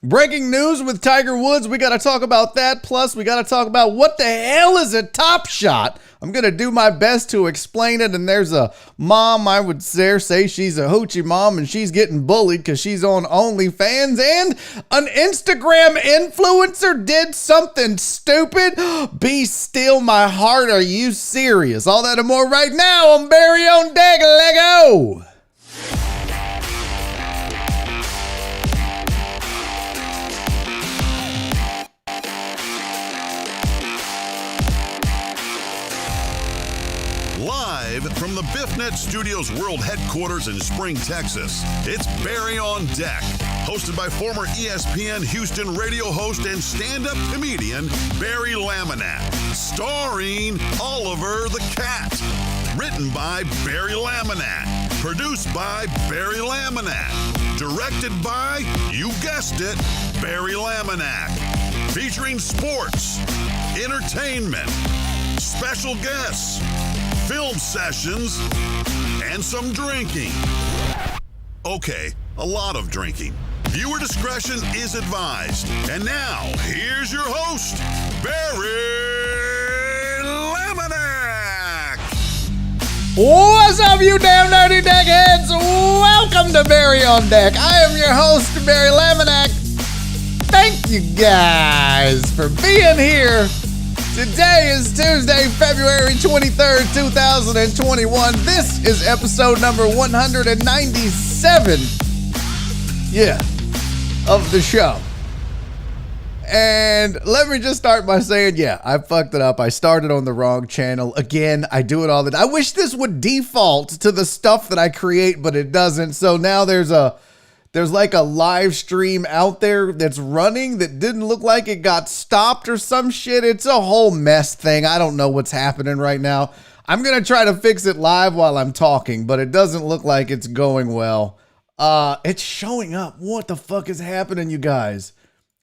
Breaking news with Tiger Woods. We got to talk about that. Plus, we got to talk about what the hell is a Top Shot. I'm going to do my best to explain it. And there's a mom, I would dare say she's a hoochie mom, and she's getting bullied because she's on OnlyFans. And an Instagram influencer did something stupid. Be still my heart. Are you serious? All that and more right now on Barry on Deck. Let go. Live from the BiffNet Studios World Headquarters in Spring, Texas, it's Barry on Deck, hosted by former ESPN Houston radio host and stand-up comedian Barry Laminack, starring Oliver the Cat, written by Barry Laminack, produced by Barry Laminack, directed by, you guessed it, Barry Laminack, featuring sports, entertainment, special guests, film sessions, and some drinking. Okay, a lot of drinking. Viewer discretion is advised. And now, here's your host, Barry Laminack. What's up, you damn nerdy deckheads? Welcome to Barry on Deck. I am your host, Barry Laminack. Thank you guys for being here. Today is Tuesday, February 23rd, 2021. This is episode number 197, of the show. And let me just start by saying, I fucked it up. I started on the wrong channel. Again, I do it all the time. I wish this would default to the stuff that I create, but it doesn't. So now there's like a live stream out there that's running that didn't look like it got stopped or some shit. It's a whole mess thing. I don't know what's happening right now. I'm going to try to fix it live while I'm talking, but it doesn't look like it's going well. It's showing up. What the fuck is happening, you guys?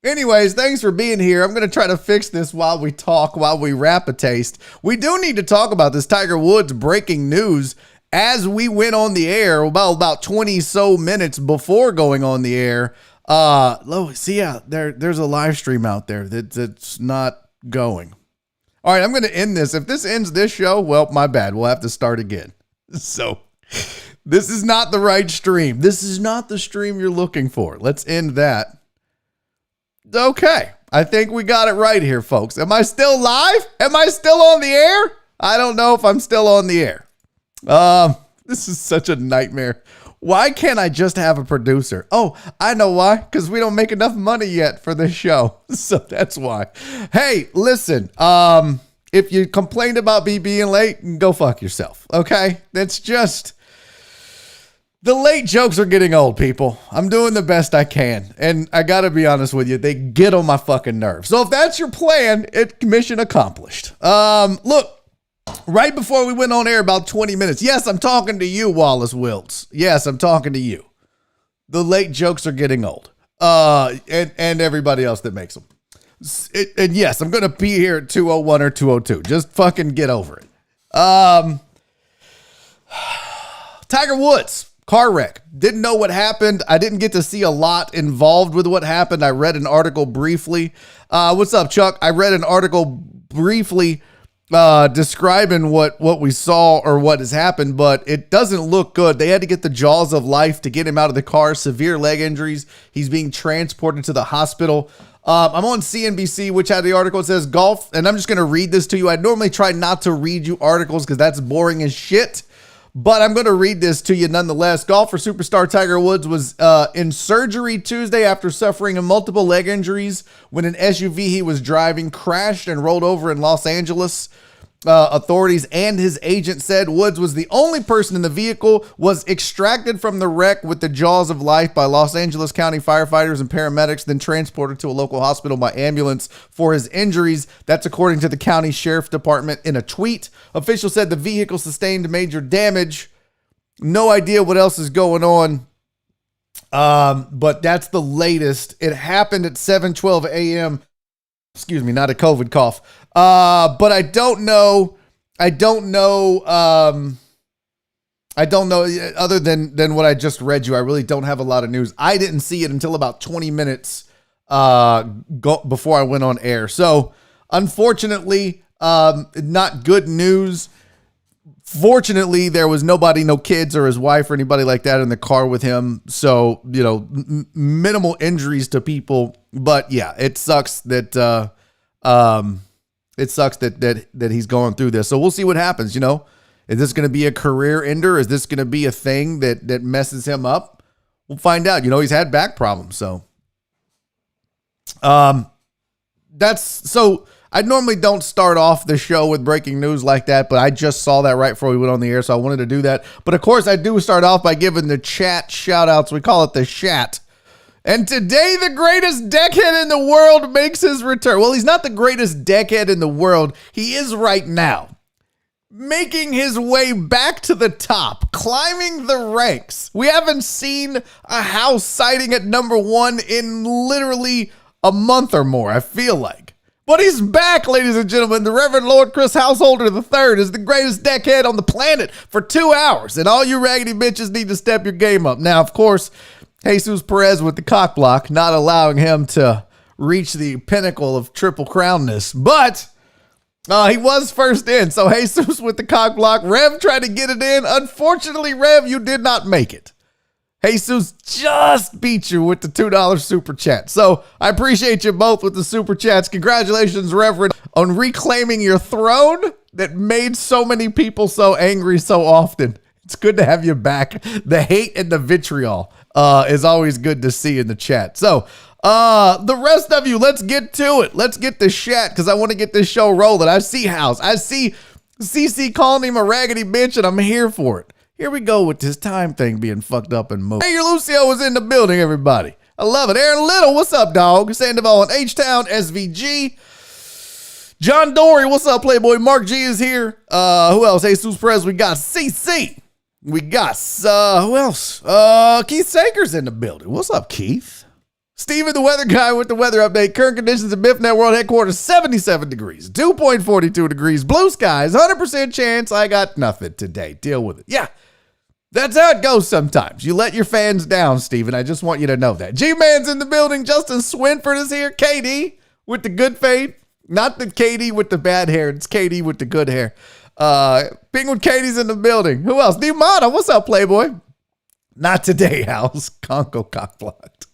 Anyways, thanks for being here. I'm going to try to fix this while we talk, while we rap a taste. We do need to talk about this Tiger Woods breaking news. As we went on the air, about 20 so minutes before going on the air, there's a live stream out there that's not going. All right, I'm going to end this. If this ends this show, well, my bad. We'll have to start again. So this is not the right stream. This is not the stream you're looking for. Let's end that. Okay, I think we got it right here, folks. Am I still live? Am I still on the air? I don't know if I'm still on the air. This is such a nightmare. Why can't I just have a producer? Oh, I know why. Because we don't make enough money yet for this show. So that's why. Hey, listen, if you complained about me being late, go fuck yourself. Okay. That's just, the late jokes are getting old, people. I'm doing the best I can. And I gotta be honest with you, they get on my fucking nerves. So if that's your plan, it's mission accomplished. Look. Right before we went on air, about 20 minutes. Yes, I'm talking to you, Wallace Wilts. Yes, I'm talking to you. The late jokes are getting old. And everybody else that makes them. And yes, I'm going to be here at 2:01 or 2:02. Just fucking get over it. Tiger Woods, car wreck. Didn't know what happened. I didn't get to see a lot involved with what happened. I read an article briefly. What's up, Chuck? I read an article briefly describing what we saw or what has happened, but it doesn't look good. They had to get the jaws of life to get him out of the car. Severe leg injuries. He's being transported to the hospital. I'm on CNBC, which had the article. It says golf, and I'm just going to read this to you. I normally try not to read you articles because that's boring as shit, but I'm going to read this to you nonetheless. Golfer superstar Tiger Woods was in surgery Tuesday after suffering multiple leg injuries when an SUV he was driving crashed and rolled over in Los Angeles. Authorities and his agent said Woods was the only person in the vehicle, was extracted from the wreck with the jaws of life by Los Angeles County firefighters and paramedics, then transported to a local hospital by ambulance for his injuries. That's according to the county sheriff department in a tweet. Officials said the vehicle sustained major damage. No idea what else is going on. But that's the latest. It happened at 7:12 a.m. Excuse me, not a COVID cough. But I don't know other than what I just read you. I really don't have a lot of news. I didn't see it until about 20 minutes before I went on air. So unfortunately, not good news. Fortunately, there was nobody, no kids or his wife or anybody like that in the car with him. So, minimal injuries to people. But yeah, it sucks that he's going through this. So we'll see what happens. Is this going to be a career ender? Is this going to be a thing that messes him up? We'll find out. He's had back problems. So, I normally don't start off the show with breaking news like that, but I just saw that right before we went on the air, so I wanted to do that. But of course, I do start off by giving the chat shout outs. We call it the chat. And today, the greatest deckhead in the world makes his return. Well, he's not the greatest deckhead in the world. He is right now. Making his way back to the top, climbing the ranks. We haven't seen a house sighting at number 1 in literally a month or more, I feel like. But he's back, ladies and gentlemen. The Reverend Lord Chris Householder III is the greatest deckhead on the planet for 2 hours. And all you raggedy bitches need to step your game up. Now, of course, Jesus Perez with the cock block, not allowing him to reach the pinnacle of triple crownness. But he was first in. So Jesus with the cock block. Rev tried to get it in. Unfortunately, Rev, you did not make it. Jesus just beat you with the $2 super chat. So I appreciate you both with the super chats. Congratulations, Reverend, on reclaiming your throne that made so many people so angry so often. It's good to have you back. The hate and the vitriol is always good to see in the chat. So the rest of you, let's get to it. Let's get the chat because I want to get this show rolling. I see House. I see CC calling him a raggedy bitch, and I'm here for it. Here we go with this time thing being fucked up and moved. Hey, your Lucio is in the building, everybody. I love it. Aaron Little, what's up, dog? Sandoval and H-Town, SVG. John Dory, what's up, Playboy? Mark G is here. Who else? Jesus Perez, we got CC. We got, who else? Keith Saker's in the building. What's up, Keith? Steven, the weather guy with the weather update. Current conditions at BiffNet World Headquarters, 77 degrees, 2.42 degrees, blue skies, 100% chance. I got nothing today. Deal with it. Yeah, that's how it goes sometimes. You let your fans down, Steven. I just want you to know that. G-Man's in the building. Justin Swinford is here. KD with the good fade. Not the KD with the bad hair. It's KD with the good hair. Penguin Katie's in the building. Who else? Dimana, what's up, Playboy? Not today, House. Conco cockblocked.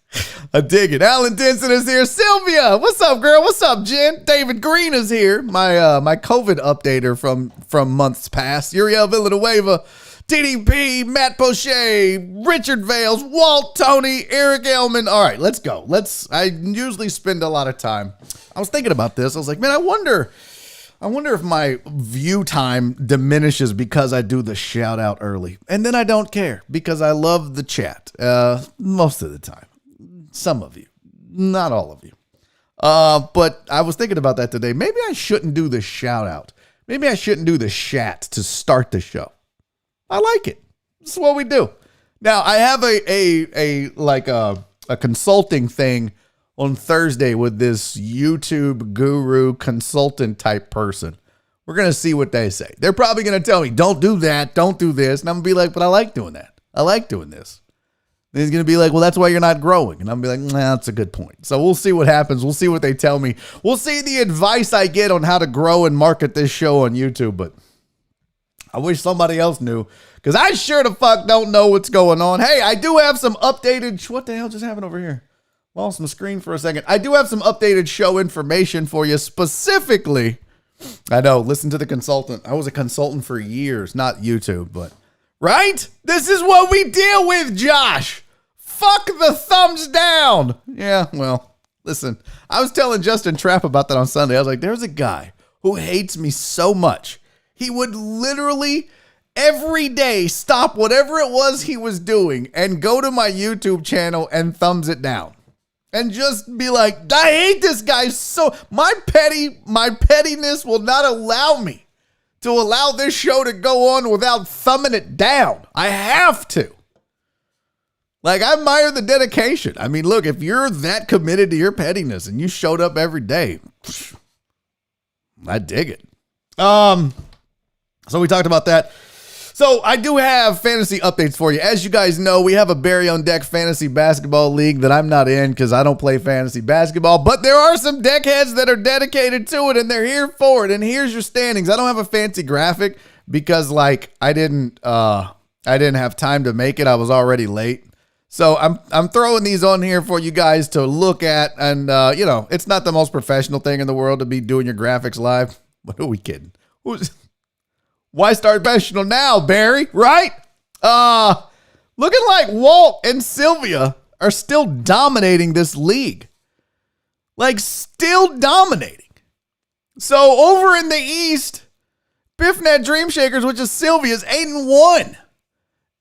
I dig it. Alan Denson is here. Sylvia, what's up, girl? What's up, Jen? David Green is here. My COVID updater from months past. Uriel Villanueva, DDP, Matt Poche, Richard Vales, Walt Tony, Eric Elman. All right, let's go. I usually spend a lot of time. I was thinking about this. I was like, man, I wonder if my view time diminishes because I do the shout out early. And then I don't care because I love the chat most of the time. Some of you, not all of you. But I was thinking about that today. Maybe I shouldn't do the shout out. Maybe I shouldn't do the chat to start the show. I like it. This is what we do. Now I have a consulting thing on Thursday with this YouTube guru consultant type person. We're going to see what they say. They're probably going to tell me, don't do that. Don't do this. And I'm going to be like, but I like doing that. I like doing this. And he's going to be like, well, that's why you're not growing. And I'm going to be like, nah, that's a good point. So we'll see what happens. We'll see what they tell me. We'll see the advice I get on how to grow and market this show on YouTube. But I wish somebody else knew because I sure the fuck don't know what's going on. Hey, I do have some updated, what the hell just happened over here? Lost my screen for a second. I do have some updated show information for you specifically. I know, listen to the consultant. I was a consultant for years, not YouTube, but right? This is what we deal with, Josh. Fuck the thumbs down. Yeah, well, listen, I was telling Justin Trapp about that on Sunday. I was like, there's a guy who hates me so much. He would literally every day stop whatever it was he was doing and go to my YouTube channel and thumbs it down. And just be like, I hate this guy so my pettiness will not allow me to allow this show to go on without thumbing it down. I have to. Like, I admire the dedication. I mean, look, if you're that committed to your pettiness and you showed up every day, I dig it. So we talked about that. So I do have fantasy updates for you. As you guys know, we have a Barry on Deck fantasy basketball league that I'm not in because I don't play fantasy basketball, but there are some deck heads that are dedicated to it and they're here for it. And here's your standings. I don't have a fancy graphic because like I didn't have time to make it. I was already late. So I'm throwing these on here for you guys to look at. And it's not the most professional thing in the world to be doing your graphics live. But who are we kidding? Why start professional now, Barry? Right? Looking like Walt and Sylvia are still dominating this league. Like, still dominating. So, over in the East, BiffNet Dream Shakers, which is Sylvia's, 8-1.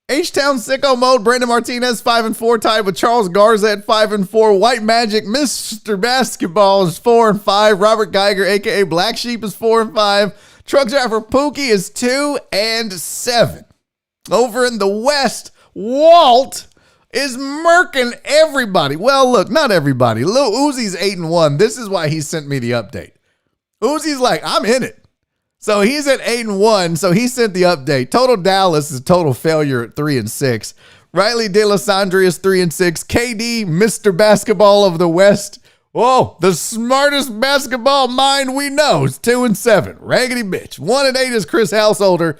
H-Town Sicko Mode, Brandon Martinez, 5-4, tied with Charles Garza at 5-4. White Magic, Mr. Basketball is 4-5. Robert Geiger, a.k.a. Black Sheep, is 4-5. Truck Driver Pookie is 2-7. Over in the West, Walt is murking everybody. Well, look, not everybody. Lil Uzi's 8-1. This is why he sent me the update. Uzi's like, I'm in it. So he's at 8-1. So he sent the update. Total Dallas is total failure at 3-6. Riley De La Sandri is 3-6. KD, Mr. Basketball of the West. Whoa, the smartest basketball mind we know is 2-7. Raggedy bitch. 1-8 is Chris Householder.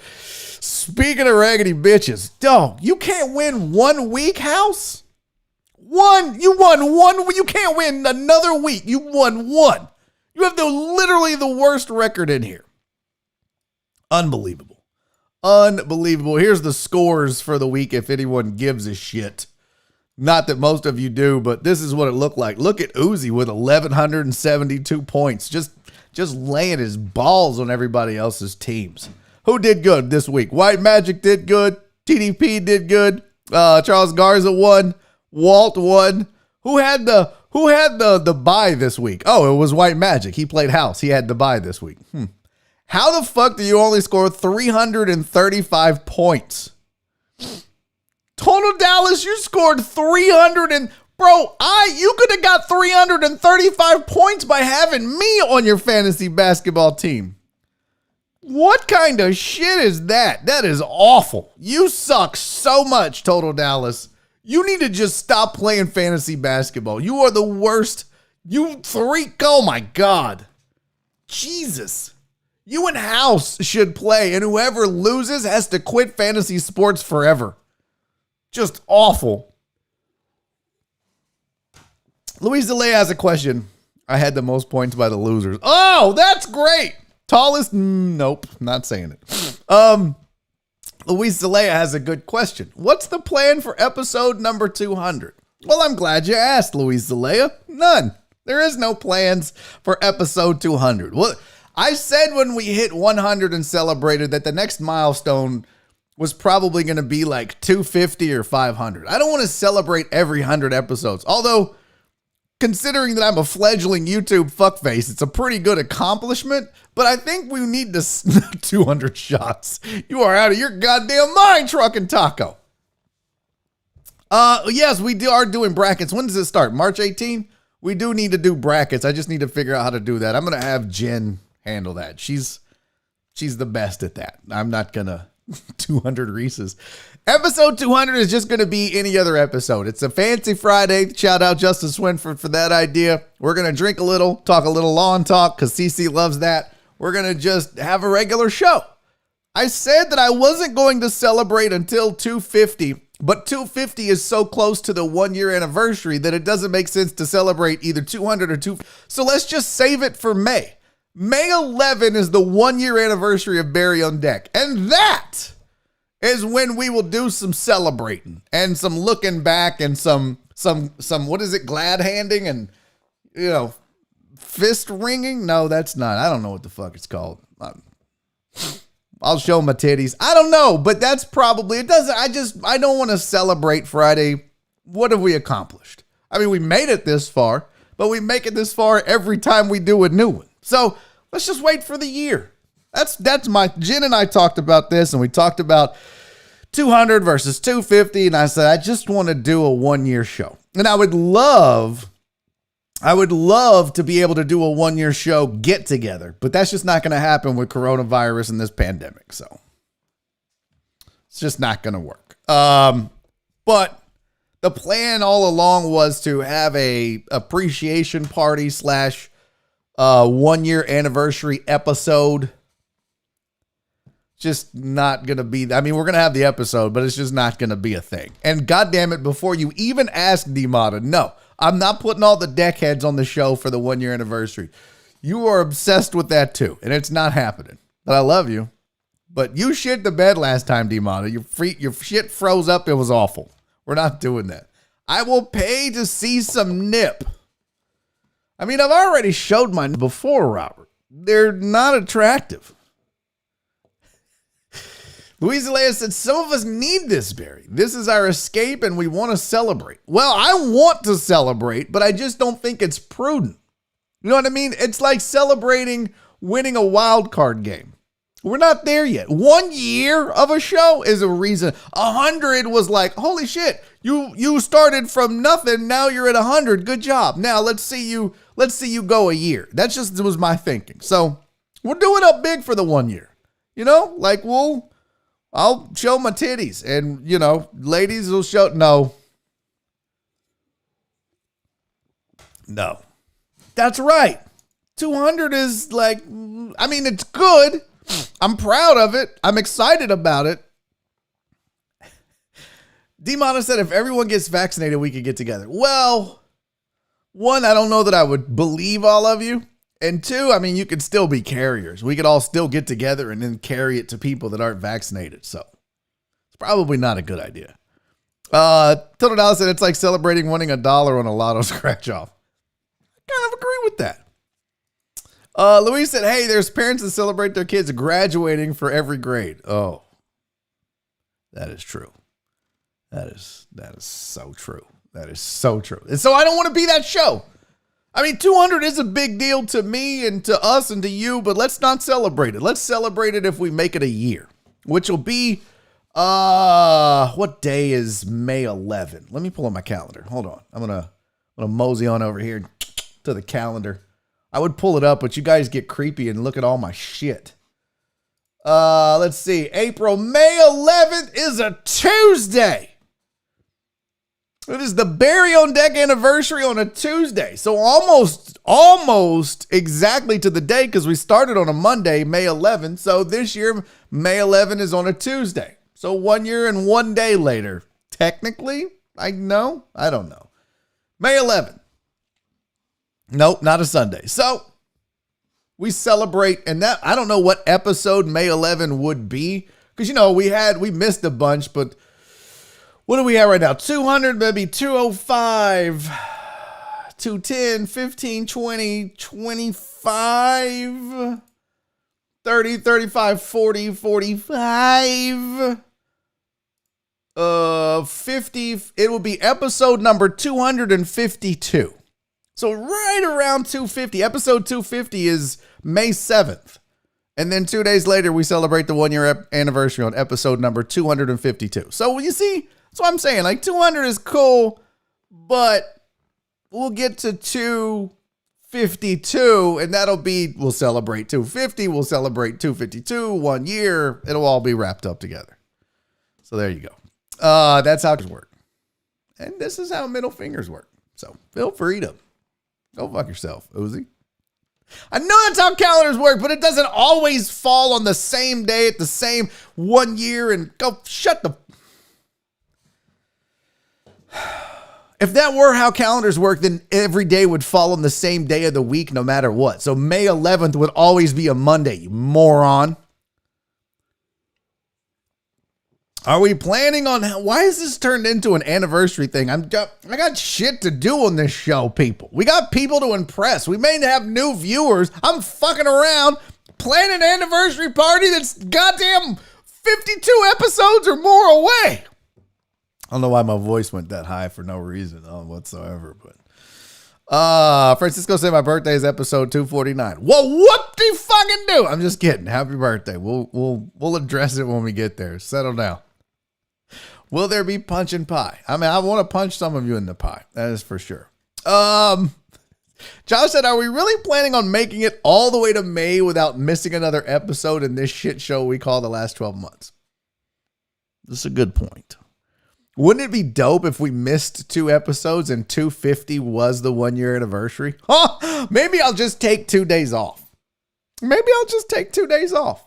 Speaking of raggedy bitches, dog, you can't win 1 week, House? You won one. You can't win another week. You won one. You have literally the worst record in here. Unbelievable. Unbelievable. Here's the scores for the week if anyone gives a shit. Not that most of you do, but this is what it looked like. Look at Uzi with 1,172 points. Just laying his balls on everybody else's teams. Who did good this week? White Magic did good. TDP did good. Charles Garza won. Walt won. Who had the bye this week? Oh, it was White Magic. He played house. He had the bye this week. How the fuck do you only score 335 points? Total Dallas, you scored 300 and you could have got 335 points by having me on your fantasy basketball team. What kind of shit is that? That is awful. You suck so much, Total Dallas. You need to just stop playing fantasy basketball. You are the worst. Oh my God. Jesus. You and House should play, and whoever loses has to quit fantasy sports forever. Just awful. Luis Delay has a question. I had the most points by the losers. Oh, that's great. Tallest? Nope, not saying it. Luis Delay has a good question. What's the plan for episode number 200? Well, I'm glad you asked, Luis Delay. None. There is no plans for episode 200. Well, I said when we hit 100 and celebrated that the next milestone was probably going to be like 250 or 500. I don't want to celebrate every 100 episodes. Although, considering that I'm a fledgling YouTube fuckface, it's a pretty good accomplishment. But I think we need to 200 shots. You are out of your goddamn mind, Truck and Taco. Yes, we are doing brackets. When does it start? March 18? We do need to do brackets. I just need to figure out how to do that. I'm going to have Jen handle that. She's the best at that. I'm not going to 200 Reese's. Episode 200 is just going to be any other episode. It's a fancy Friday. Shout out Justin Swinford for that idea. We're going to drink a little, talk a little lawn talk because CC loves that. We're going to just have a regular show. I said that I wasn't going to celebrate until 250, but 250 is so close to the 1 year anniversary that it doesn't make sense to celebrate either 200 or 250. So let's just save it for May. May 11 is the 1 year anniversary of Barry on Deck. And that is when we will do some celebrating and some looking back and some, what is it? Glad handing and, fist ringing. No, that's not. I don't know what the fuck it's called. I'll show my titties. I don't know, but that's probably, I don't want to celebrate Friday. What have we accomplished? I mean, we made it this far, but we make it this far every time we do a new one. So let's just wait for the year. That's my, Jen and I talked about this and we talked about 200 versus 250. And I said, I just want to do a 1 year show. And I would love to be able to do a 1 year show get together, but that's just not going to happen with coronavirus and this pandemic. So It's just not going to work. But the plan all along was to have a appreciation party / 1 year anniversary episode. Just not going to be, I mean, we're going to have the episode, but it's just not going to be a thing. And goddamn it, before you even ask D-Mata, no, I'm not putting all the deckheads on the show for the 1 year anniversary. You are obsessed with that too, and it's not happening. But I love you. But you shit the bed last time, D-Mata. Your shit froze up. It was awful. We're not doing that. I will pay to see some nip. I mean, I've already showed mine before, Robert. They're not attractive. Louisa Leia said, some of us need this, Barry. This is our escape and we want to celebrate. Well, I want to celebrate, but I just don't think it's prudent. You know what I mean? It's like celebrating winning a wild card game. We're not there yet. 1 year of a show is a reason. 100 was like, holy shit, you started from nothing. Now you're at 100. Good job. Now let's see you go a year. That's just was my thinking. So we're doing up big for the 1 year. You know, like I'll show my titties and, you know, ladies will show. No. That's right. 200 is like, I mean, it's good. I'm proud of it. I'm excited about it. D-Mata said if everyone gets vaccinated, we could get together. Well, one, I don't know that I would believe all of you. And two, I mean, you could still be carriers. We could all still get together and then carry it to people that aren't vaccinated. So it's probably not a good idea. Total Dollar said it's like celebrating winning $1 on a lotto scratch off. I kind of agree with that. Louise said, hey, there's parents that celebrate their kids graduating for every grade. Oh, that is true. That is so true. That is so true. And so I don't want to be that show. I mean, 200 is a big deal to me and to us and to you, but let's not celebrate it. Let's celebrate it if we make it a year, which will be, what day is May 11? Let me pull up my calendar. Hold on. I'm going to mosey on over here to the calendar. I would pull it up, but you guys get creepy and look at all my shit. Let's see. May 11th is a Tuesday. It is the Barry on Deck anniversary on a Tuesday. So almost exactly to the day, because we started on a Monday, May 11th. So this year, May 11th is on a Tuesday. So 1 year and 1 day later. Technically, I don't know. May 11th. Nope, not a Sunday. So we celebrate, and that I don't know what episode May 11 would be, because we missed a bunch, but what do we have right now? 200, maybe 205, 210, 15, 20, 25, 30, 35, 40, 45, 50. It will be episode number 252. So right around 250, episode 250 is May 7th. And then 2 days later, we celebrate the 1 year anniversary on episode number 252. So you see, that's what I'm saying. Like 200 is cool, but we'll get to 252 and we'll celebrate 250. We'll celebrate 252, 1 year. It'll all be wrapped up together. So there you go. That's how it works. And this is how middle fingers work. So feel free to go fuck yourself, Uzi. I know that's how calendars work, but it doesn't always fall on the same day at the same 1 year and go shut the... If that were how calendars work, then every day would fall on the same day of the week no matter what. So May 11th would always be a Monday, you moron. Are we planning on... Why is this turned into an anniversary thing? I got shit to do on this show, people. We got people to impress. We may have new viewers. I'm fucking around planning an anniversary party that's goddamn 52 episodes or more away. I don't know why my voice went that high for no reason whatsoever, but... Francisco said my birthday is episode 249. Well, whoop-de fucking do. I'm just kidding. Happy birthday. We'll address it when we get there. Settle down. Will there be punch and pie? I mean, I want to punch some of you in the pie. That is for sure. Josh said, are we really planning on making it all the way to May without missing another episode in this shit show we call the last 12 months? This is a good point. Wouldn't it be dope if we missed 2 episodes and 250 was the 1-year anniversary? Huh? Maybe I'll just take 2 days off. Maybe I'll just take 2 days off.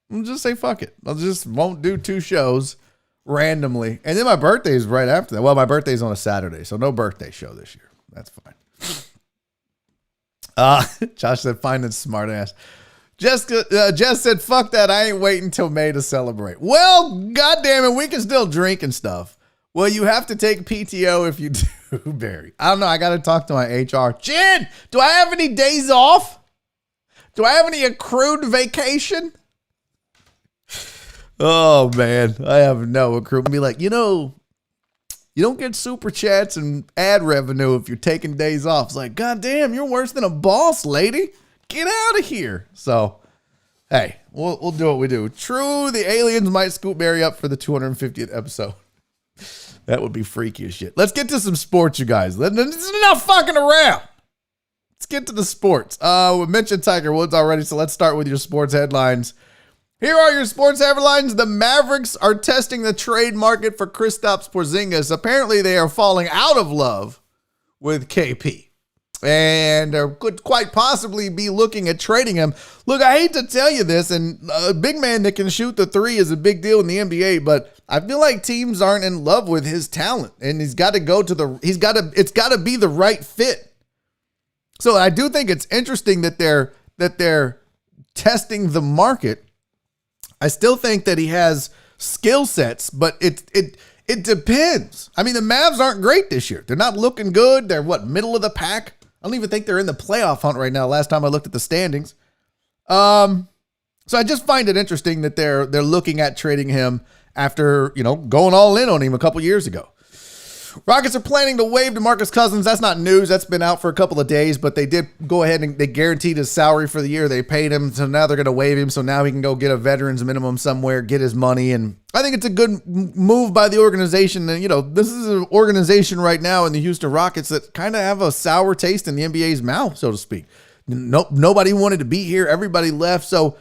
I'll just say, fuck it. I just won't do 2 shows randomly. And then my birthday is right after that. Well, my birthday's on a Saturday, so no birthday show this year. That's fine. Josh said, finding smart ass. Jess said, fuck that. I ain't waiting until May to celebrate. Well, goddamn it, we can still drink and stuff. Well, you have to take PTO if you do, Barry. I don't know. I got to talk to my HR. Jen, do I have any days off? Do I have any accrued vacation? Oh, man. I have no accrued. Be like, you don't get super chats and ad revenue if you're taking days off. It's like, goddamn, you're worse than a boss, lady. Get out of here. So, hey, we'll do what we do. True, the aliens might scoop Barry up for the 250th episode. That would be freaky as shit. Let's get to some sports, you guys. This is enough fucking around. Let's get to the sports. We mentioned Tiger Woods already, so let's start with your sports headlines. Here are your sports headlines. The Mavericks are testing the trade market for Kristaps Porzingis. Apparently, they are falling out of love with KP. And could quite possibly be looking at trading him. Look, I hate to tell you this, and a big man that can shoot the 3 is a big deal in the NBA, but I feel like teams aren't in love with his talent, and it's got to be the right fit. So I do think it's interesting that they're testing the market. I still think that he has skill sets, but it depends. I mean, the Mavs aren't great this year. They're not looking good. They're middle of the pack. I don't even think they're in the playoff hunt right now. Last time I looked at the standings. So I just find it interesting that they're looking at trading him after, going all in on him a couple years ago. Rockets are planning to waive DeMarcus Cousins. That's not news. That's been out for a couple of days, but they did go ahead and they guaranteed his salary for the year. They paid him, so now they're going to waive him. So now he can go get a veterans minimum somewhere, get his money. And I think it's a good move by the organization. And, this is an organization right now in the Houston Rockets that kind of have a sour taste in the NBA's mouth, so to speak. Nobody wanted to be here. Everybody left. So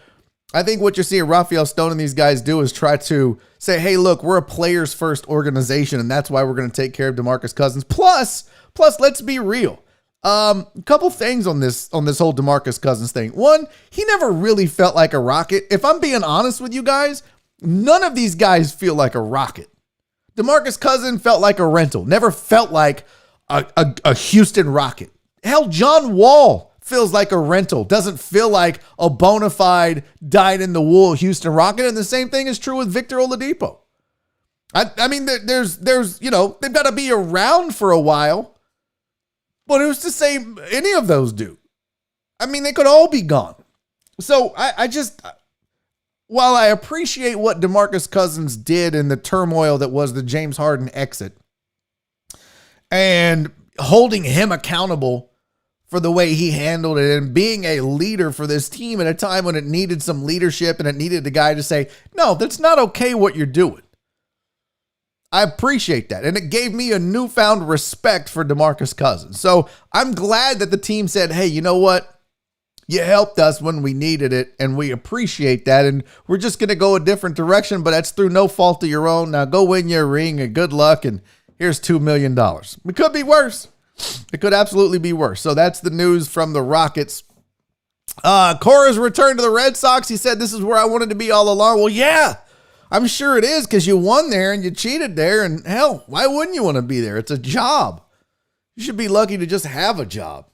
I think what you're seeing Rafael Stone and these guys do is try to say, hey, look, we're a players first organization, and that's why we're going to take care of DeMarcus Cousins. Plus, let's be real. A couple things on this whole DeMarcus Cousins thing. One, he never really felt like a Rocket. If I'm being honest with you guys, none of these guys feel like a Rocket. DeMarcus Cousins felt like a rental, never felt like a Houston Rocket. Hell, John Wall feels like a rental, doesn't feel like a bona fide dyed-in-the-wool Houston Rocket, and the same thing is true with Victor Oladipo. I mean, there's they've got to be around for a while, but who's to say any of those do? I mean, they could all be gone. So while I appreciate what DeMarcus Cousins did in the turmoil that was the James Harden exit, and holding him accountable for the way he handled it and being a leader for this team at a time when it needed some leadership and it needed a guy to say, no, that's not okay what you're doing. I appreciate that. And it gave me a newfound respect for DeMarcus Cousins. So I'm glad that the team said, hey, you know what? You helped us when we needed it, and we appreciate that. And we're just going to go a different direction, but that's through no fault of your own. Now go win your ring and good luck. And here's $2 million. It could be worse. It could absolutely be worse. So that's the news from the Rockets. Correa's returned to the Red Sox. He said, this is where I wanted to be all along. Well, yeah, I'm sure it is, because you won there and you cheated there. And hell, why wouldn't you want to be there? It's a job. You should be lucky to just have a job.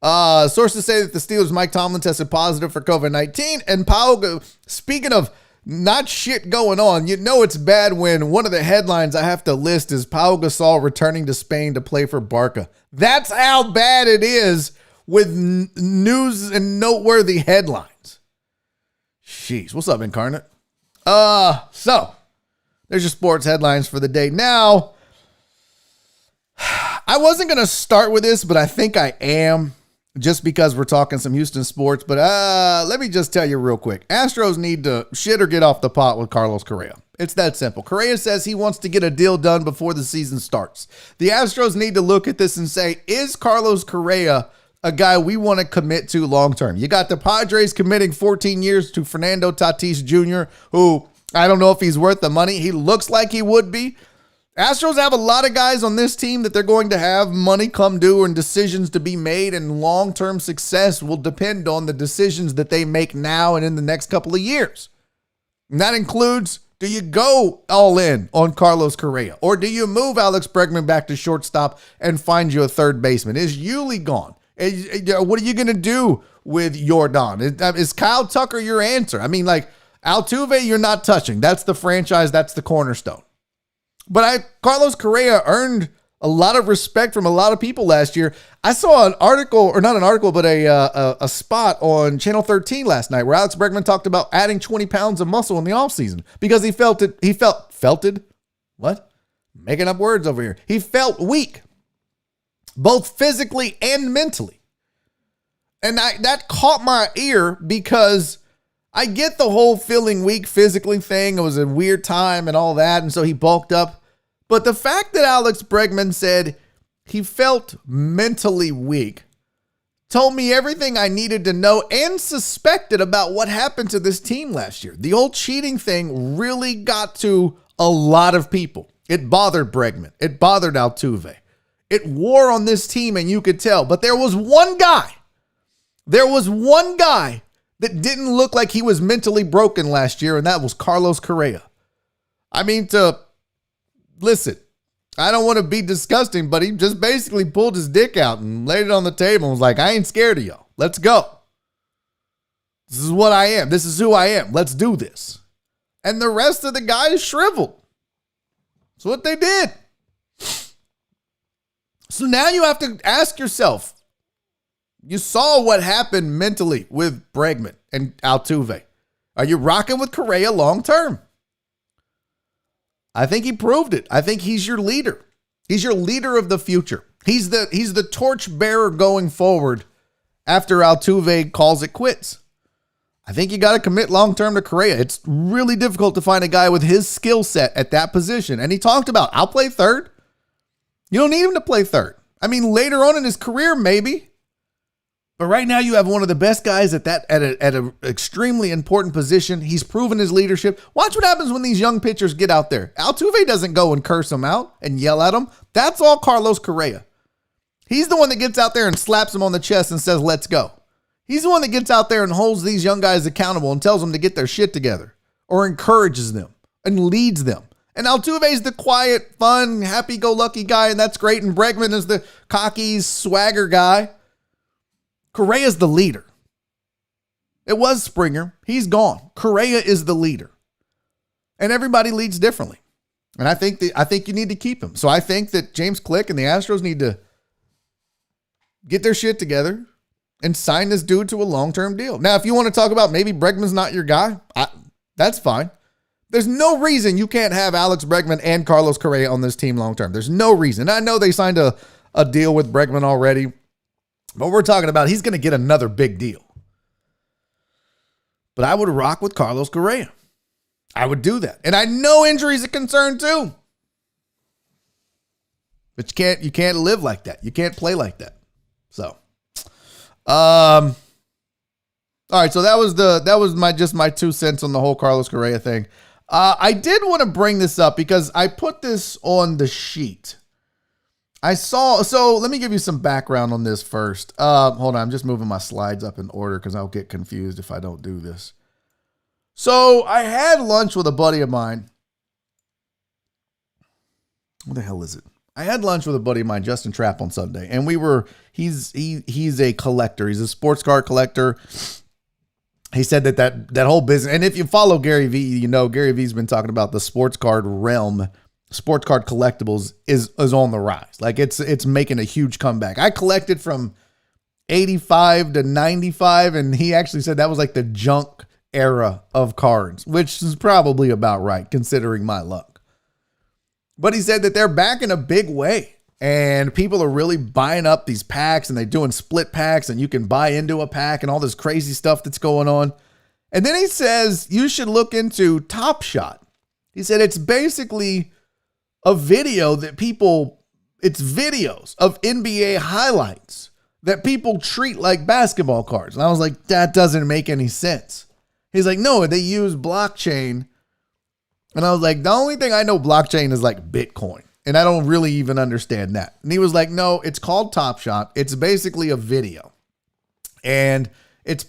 Sources say that the Steelers' Mike Tomlin tested positive for COVID-19. And Pau, speaking of not shit going on, it's bad when one of the headlines I have to list is Pau Gasol returning to Spain to play for Barca. That's how bad it is with news and noteworthy headlines. Jeez, what's up, Incarnate? So there's your sports headlines for the day. Now, I wasn't going to start with this, but I think I am, just because we're talking some Houston sports. But let me just tell you real quick. Astros need to shit or get off the pot with Carlos Correa. It's that simple. Correa says he wants to get a deal done before the season starts. The Astros need to look at this and say, is Carlos Correa a guy we want to commit to long term? You got the Padres committing 14 years to Fernando Tatis Jr., who I don't know if he's worth the money. He looks like he would be. Astros have a lot of guys on this team that they're going to have money come due and decisions to be made, and long-term success will depend on the decisions that they make now and in the next couple of years. And that includes, do you go all in on Carlos Correa, or do you move Alex Bregman back to shortstop and find you a third baseman? Is Yuli gone? What are you going to do with Yordan? Is Kyle Tucker your answer? I mean, like, Altuve, you're not touching. That's the franchise. That's the cornerstone. But Carlos Correa earned a lot of respect from a lot of people last year. I saw an article, or not an article, but a spot on Channel 13 last night where Alex Bregman talked about adding 20 pounds of muscle in the offseason because he felt it. What? Making up words over here. He felt weak, both physically and mentally. And that caught my ear because I get the whole feeling weak physically thing. It was a weird time and all that, and so he bulked up. But the fact that Alex Bregman said he felt mentally weak told me everything I needed to know and suspected about what happened to this team last year. The old cheating thing really got to a lot of people. It bothered Bregman. It bothered Altuve. It wore on this team, and you could tell. But there was one guy that didn't look like he was mentally broken last year, and that was Carlos Correa. I mean, listen, I don't want to be disgusting, but he just basically pulled his dick out and laid it on the table and was like, I ain't scared of y'all. Let's go. This is what I am. This is who I am. Let's do this. And the rest of the guys shriveled. That's what they did. So now you have to ask yourself, you saw what happened mentally with Bregman and Altuve. Are you rocking with Correa long term? I think he proved it. I think he's your leader. He's your leader of the future. He's the torch bearer going forward after Altuve calls it quits. I think you got to commit long term to Correa. It's really difficult to find a guy with his skill set at that position. And he talked about, I'll play third. You don't need him to play third. I mean, later on in his career, maybe. But right now you have one of the best guys at an extremely important position. He's proven his leadership. Watch what happens when these young pitchers get out there. Altuve doesn't go and curse them out and yell at them. That's all Carlos Correa. He's the one that gets out there and slaps them on the chest and says, let's go. He's the one that gets out there and holds these young guys accountable and tells them to get their shit together or encourages them and leads them. And Altuve's the quiet, fun, happy-go-lucky guy, and that's great. And Bregman is the cocky, swagger guy. Correa's the leader. It was Springer. He's gone. Correa is the leader. And everybody leads differently. And I think you need to keep him. So I think that James Click and the Astros need to get their shit together and sign this dude to a long-term deal. Now, if you want to talk about maybe Bregman's not your guy, that's fine. There's no reason you can't have Alex Bregman and Carlos Correa on this team long-term. There's no reason. I know they signed a deal with Bregman already. But we're talking about he's going to get another big deal. But I would rock with Carlos Correa. I would do that. And I know injuries are a concern too. But you can't live like that. You can't play like that. So, all right. So that was my 2 cents on the whole Carlos Correa thing. I did want to bring this up because I put this on the sheet. So let me give you some background on this first. Hold on, I'm just moving my slides up in order because I'll get confused if I don't do this. So I had lunch with a buddy of mine. What the hell is it? I had lunch with a buddy of mine, Justin Trapp, on Sunday, and he's a collector. He's a sports card collector. He said that whole business, and if you follow Gary Vee, you know Gary Vee's been talking about the sports card realm. Sports card collectibles is on the rise. Like it's making a huge comeback. I collected from 85 to 95, and he actually said that was like the junk era of cards, which is probably about right considering my luck. But he said that they're back in a big way, and people are really buying up these packs, and they're doing split packs, and you can buy into a pack and all this crazy stuff that's going on. And then he says you should look into Top Shot. He said it's basically a video it's videos of NBA highlights that people treat like basketball cards. And I was like, that doesn't make any sense. He's like, no, they use blockchain And I was like, the only thing I know blockchain is like Bitcoin. And I don't really even understand that. And he was like, no, it's called Top Shot. It's basically a video. And its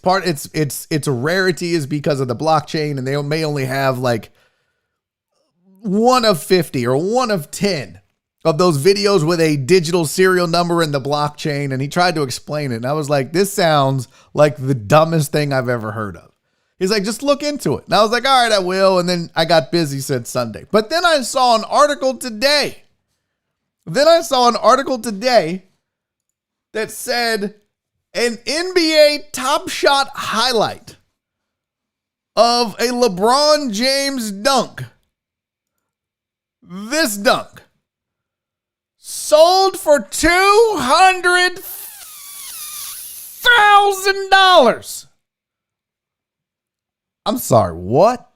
rarity is because of the blockchain. And they may only have like one of 50 or one of 10 of those videos with a digital serial number in the blockchain. And he tried to explain it. And I was like, this sounds like the dumbest thing I've ever heard of. He's like, just look into it. And I was like, all right, I will. And then I got busy, said Sunday. But then I saw an article today. That said an NBA Top Shot highlight of a LeBron James dunk. This dunk sold for $200,000. I'm sorry, what?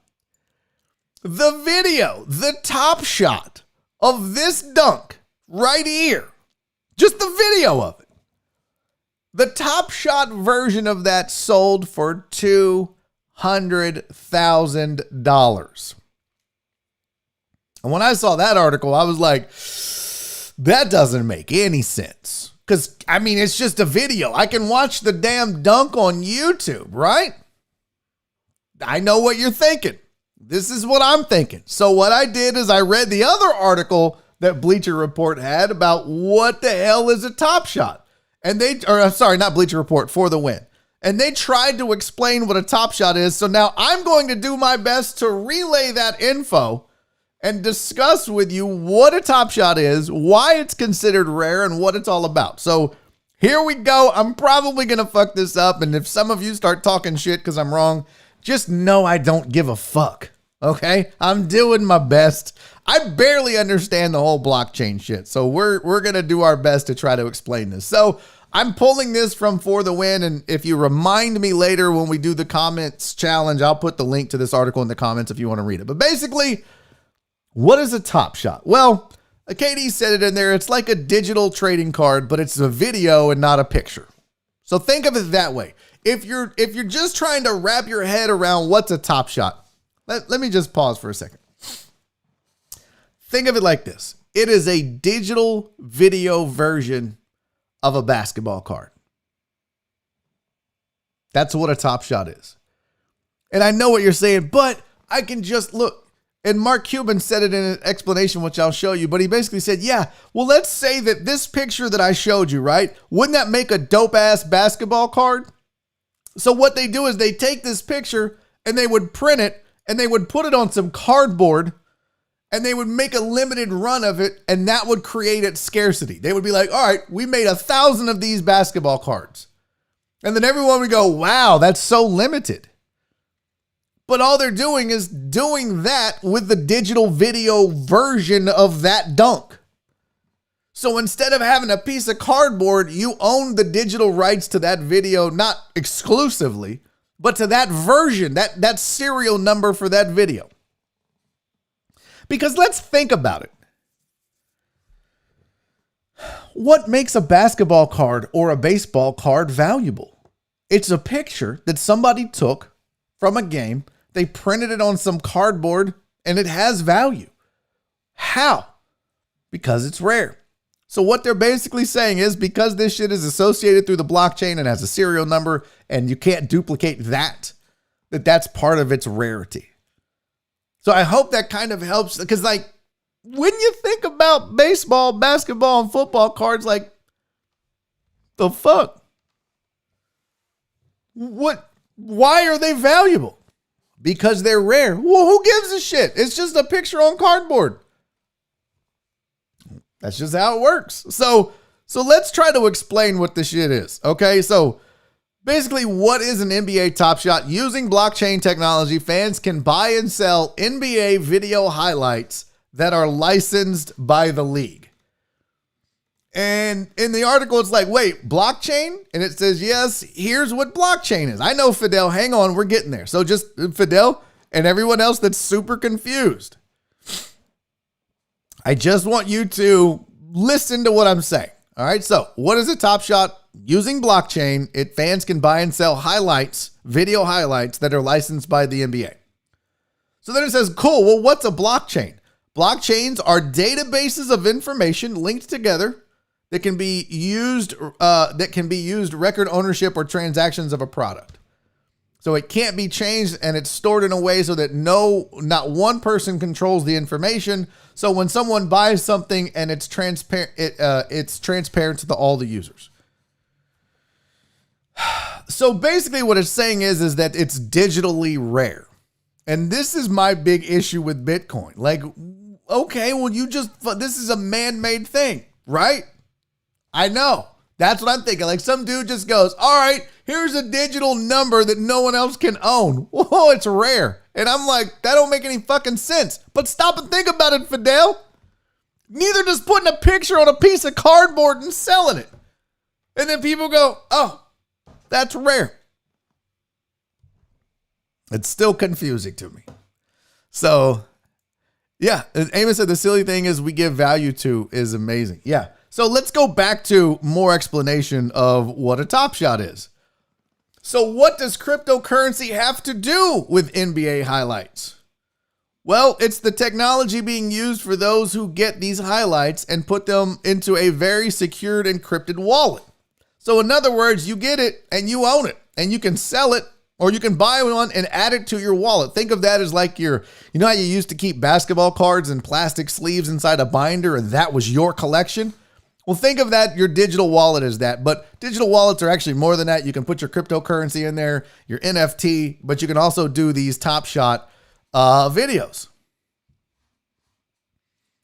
The video, the Top Shot of this dunk right here, just the video of it. The Top Shot version of that sold for $200,000. And when I saw that article, I was like, that doesn't make any sense. Because, I mean, it's just a video. I can watch the damn dunk on YouTube, right? I know what you're thinking. This is what I'm thinking. So what I did is I read the other article that Bleacher Report had about what the hell is a Top Shot. And not Bleacher Report, For the Win. And they tried to explain what a Top Shot is. So now I'm going to do my best to relay that info and discuss with you what a Top Shot is, why it's considered rare, and what it's all about. So here we go. I'm probably going to fuck this up. And if some of you start talking shit because I'm wrong, just know I don't give a fuck, okay? I'm doing my best. I barely understand the whole blockchain shit, so we're going to do our best to try to explain this. So I'm pulling this from For the Win, and if you remind me later when we do the comments challenge, I'll put the link to this article in the comments if you want to read it. But basically, what is a Top Shot? Well, KD said it in there. It's like a digital trading card, but it's a video and not a picture. So think of it that way. If you're just trying to wrap your head around what's a Top Shot, let me just pause for a second. Think of it like this. It is a digital video version of a basketball card. That's what a Top Shot is. And I know what you're saying, but I can just look. And Mark Cuban said it in an explanation, which I'll show you. But he basically said, yeah, well, let's say that this picture that I showed you, right? Wouldn't that make a dope ass basketball card? So what they do is they take this picture and they would print it and they would put it on some cardboard and they would make a limited run of it, and that would create its scarcity. They would be like, all right, we made 1,000 of these basketball cards. And then everyone would go, wow, that's so limited. But all they're doing is doing that with the digital video version of that dunk. So instead of having a piece of cardboard, you own the digital rights to that video, not exclusively, but to that version, that serial number for that video. Because let's think about it. What makes a basketball card or a baseball card valuable? It's a picture that somebody took from a game. They printed it on some cardboard and it has value. How? Because it's rare. So what they're basically saying is because this shit is associated through the blockchain and has a serial number and you can't duplicate that's part of its rarity. So I hope that kind of helps, because like when you think about baseball, basketball, and football cards, like the fuck? Why are they valuable? Because they're rare. Well, who gives a shit? It's just a picture on cardboard. That's just how it works. So let's try to explain what this shit is. Okay, so basically, what is an NBA Top Shot? Using blockchain technology, fans can buy and sell NBA video highlights that are licensed by the league. And in the article, it's like, wait, blockchain? And it says, yes, here's what blockchain is. I know, Fidel, hang on, we're getting there. So just Fidel and everyone else that's super confused, I just want you to listen to what I'm saying. All right, so what is a Top Shot? Using blockchain, fans can buy and sell highlights, video highlights that are licensed by the NBA. So then it says, cool, well, what's a blockchain? Blockchains are databases of information linked together that can be used record ownership or transactions of a product. So it can't be changed, and it's stored in a way so that not one person controls the information. So when someone buys something and it's transparent, it's transparent to all the users. So basically what it's saying is that it's digitally rare. And this is my big issue with Bitcoin. Like, okay, well, this is a man-made thing, right? I know. That's what I'm thinking. Like, some dude just goes, all right, here's a digital number that no one else can own. Whoa, it's rare. And I'm like, that don't make any fucking sense. But stop and think about it, Fidel. Neither does putting a picture on a piece of cardboard and selling it. And then people go, oh, that's rare. It's still confusing to me. So, yeah, Amos said the silly thing is we give value to is amazing. Yeah. So let's go back to more explanation of what a Top Shot is. So what does cryptocurrency have to do with NBA highlights? Well, it's the technology being used for those who get these highlights and put them into a very secured encrypted wallet. So in other words, you get it and you own it and you can sell it, or you can buy one and add it to your wallet. Think of that as like you know how you used to keep basketball cards in plastic sleeves inside a binder and that was your collection? Well, think of that, your digital wallet is that, but digital wallets are actually more than that. You can put your cryptocurrency in there, your NFT, but you can also do these Top Shot videos.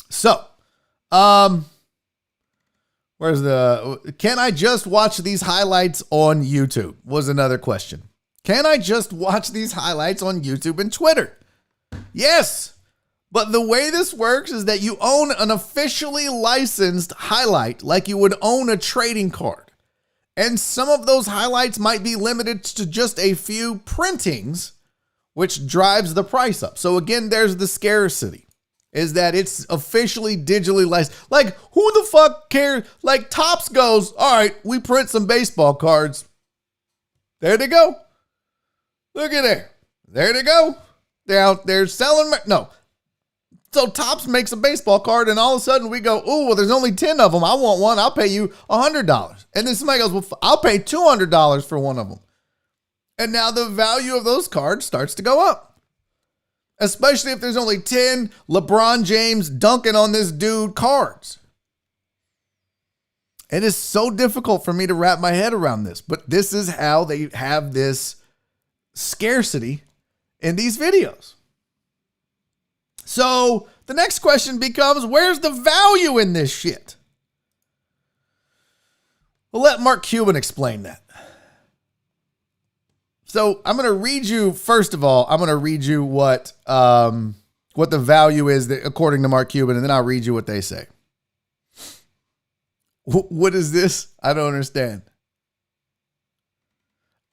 So, can I just watch these highlights on YouTube? Was another question. Can I just watch these highlights on YouTube and Twitter? Yes. But the way this works is that you own an officially licensed highlight like you would own a trading card. And some of those highlights might be limited to just a few printings, which drives the price up. So again, there's the scarcity, is that it's officially digitally licensed. Like, who the fuck cares? Like, Topps goes, all right, we print some baseball cards. There they go. Look at there. There they go. They're out there selling. No. So Topps makes a baseball card and all of a sudden we go, oh, well, there's only 10 of them. I want one. I'll pay you $100. And then somebody goes, well, I'll pay $200 for one of them. And now the value of those cards starts to go up. Especially if there's only 10 LeBron James dunking on this dude cards. It is so difficult for me to wrap my head around this, but this is how they have this scarcity in these videos. So the next question becomes, where's the value in this shit? Well, let Mark Cuban explain that. So I'm going to read you, first of all, I'm going to read you what the value is that, according to Mark Cuban, and then I'll read you what they say. What is this? I don't understand.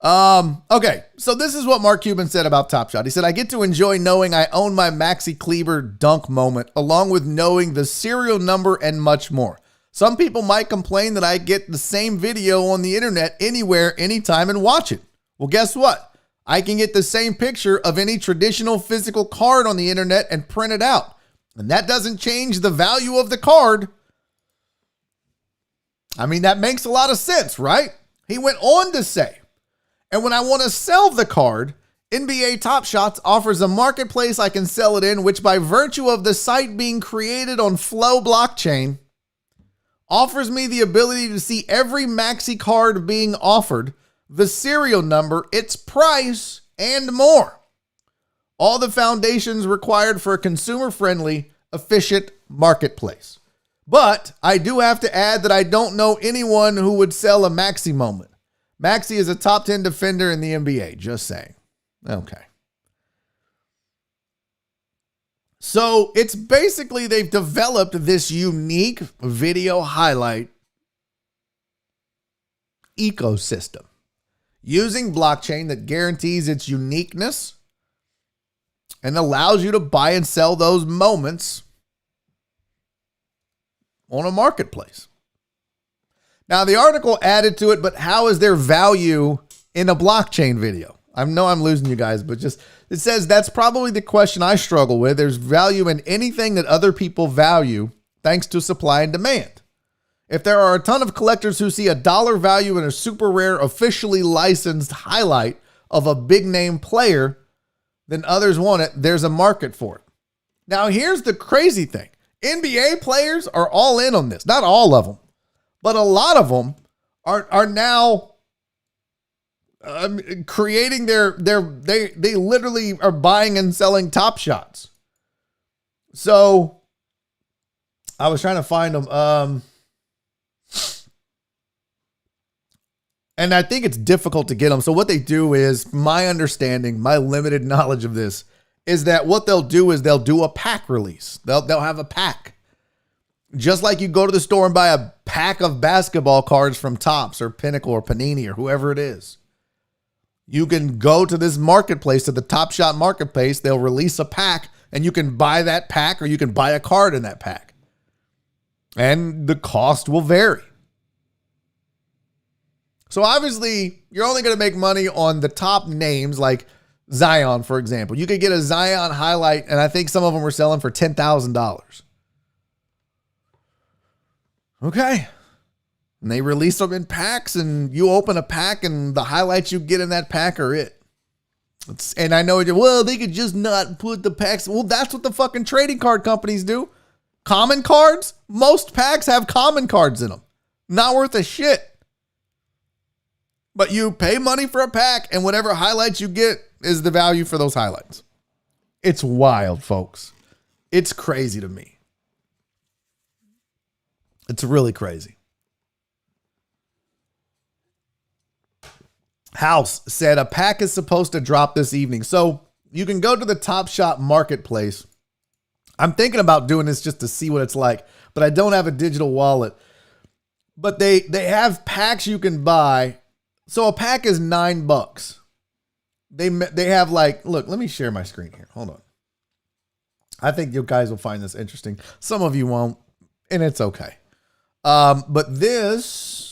Okay, so this is what Mark Cuban said about Top Shot. He said, I get to enjoy knowing I own my Maxi Kleber dunk moment, along with knowing the serial number and much more. Some people might complain that I get the same video on the internet anywhere, anytime, and watch it. Well, guess what? I can get the same picture of any traditional physical card on the internet and print it out. And that doesn't change the value of the card. I mean, that makes a lot of sense, right? He went on to say, and when I want to sell the card, NBA Top Shots offers a marketplace I can sell it in, which by virtue of the site being created on Flow blockchain, offers me the ability to see every Maxi card being offered, the serial number, its price, and more. All the foundations required for a consumer-friendly, efficient marketplace. But I do have to add that I don't know anyone who would sell a Maxi moment. Maxi is a top 10 defender in the NBA, just saying. Okay. So it's basically they've developed this unique video highlight ecosystem using blockchain that guarantees its uniqueness and allows you to buy and sell those moments on a marketplace. Now, the article added to it, but how is there value in a blockchain video? I know I'm losing you guys, but just, it says that's probably the question I struggle with. There's value in anything that other people value thanks to supply and demand. If there are a ton of collectors who see a dollar value in a super rare, officially licensed highlight of a big name player, then others want it. There's a market for it. Now, here's the crazy thing. NBA players are all in on this. Not all of them, but a lot of them are now creating they literally are buying and selling Top Shots. So I was trying to find them. And I think it's difficult to get them. So what they do is, my understanding, my limited knowledge of this, is that what they'll do is they'll do a pack release. They'll have a pack. Just like you go to the store and buy a pack of basketball cards from Topps or Pinnacle or Panini or whoever it is. You can go to this marketplace, to the Top Shot marketplace. They'll release a pack and you can buy that pack or you can buy a card in that pack. And the cost will vary. So obviously, you're only going to make money on the top names like Zion, for example. You could get a Zion highlight, and I think some of them were selling for $10,000. Okay. And they release them in packs, and you open a pack, and the highlights you get in that pack are it. And I know, well, they could just not put the packs. Well, that's what the fucking trading card companies do. Common cards? Most packs have common cards in them. Not worth a shit. But you pay money for a pack, and whatever highlights you get is the value for those highlights. It's wild, folks. It's crazy to me. It's really crazy. House said a pack is supposed to drop this evening. So you can go to the Top Shot marketplace. I'm thinking about doing this just to see what it's like, but I don't have a digital wallet. But they have packs you can buy. So a pack is $9. They have like, look, let me share my screen here. Hold on. I think you guys will find this interesting. Some of you won't, and it's okay. But this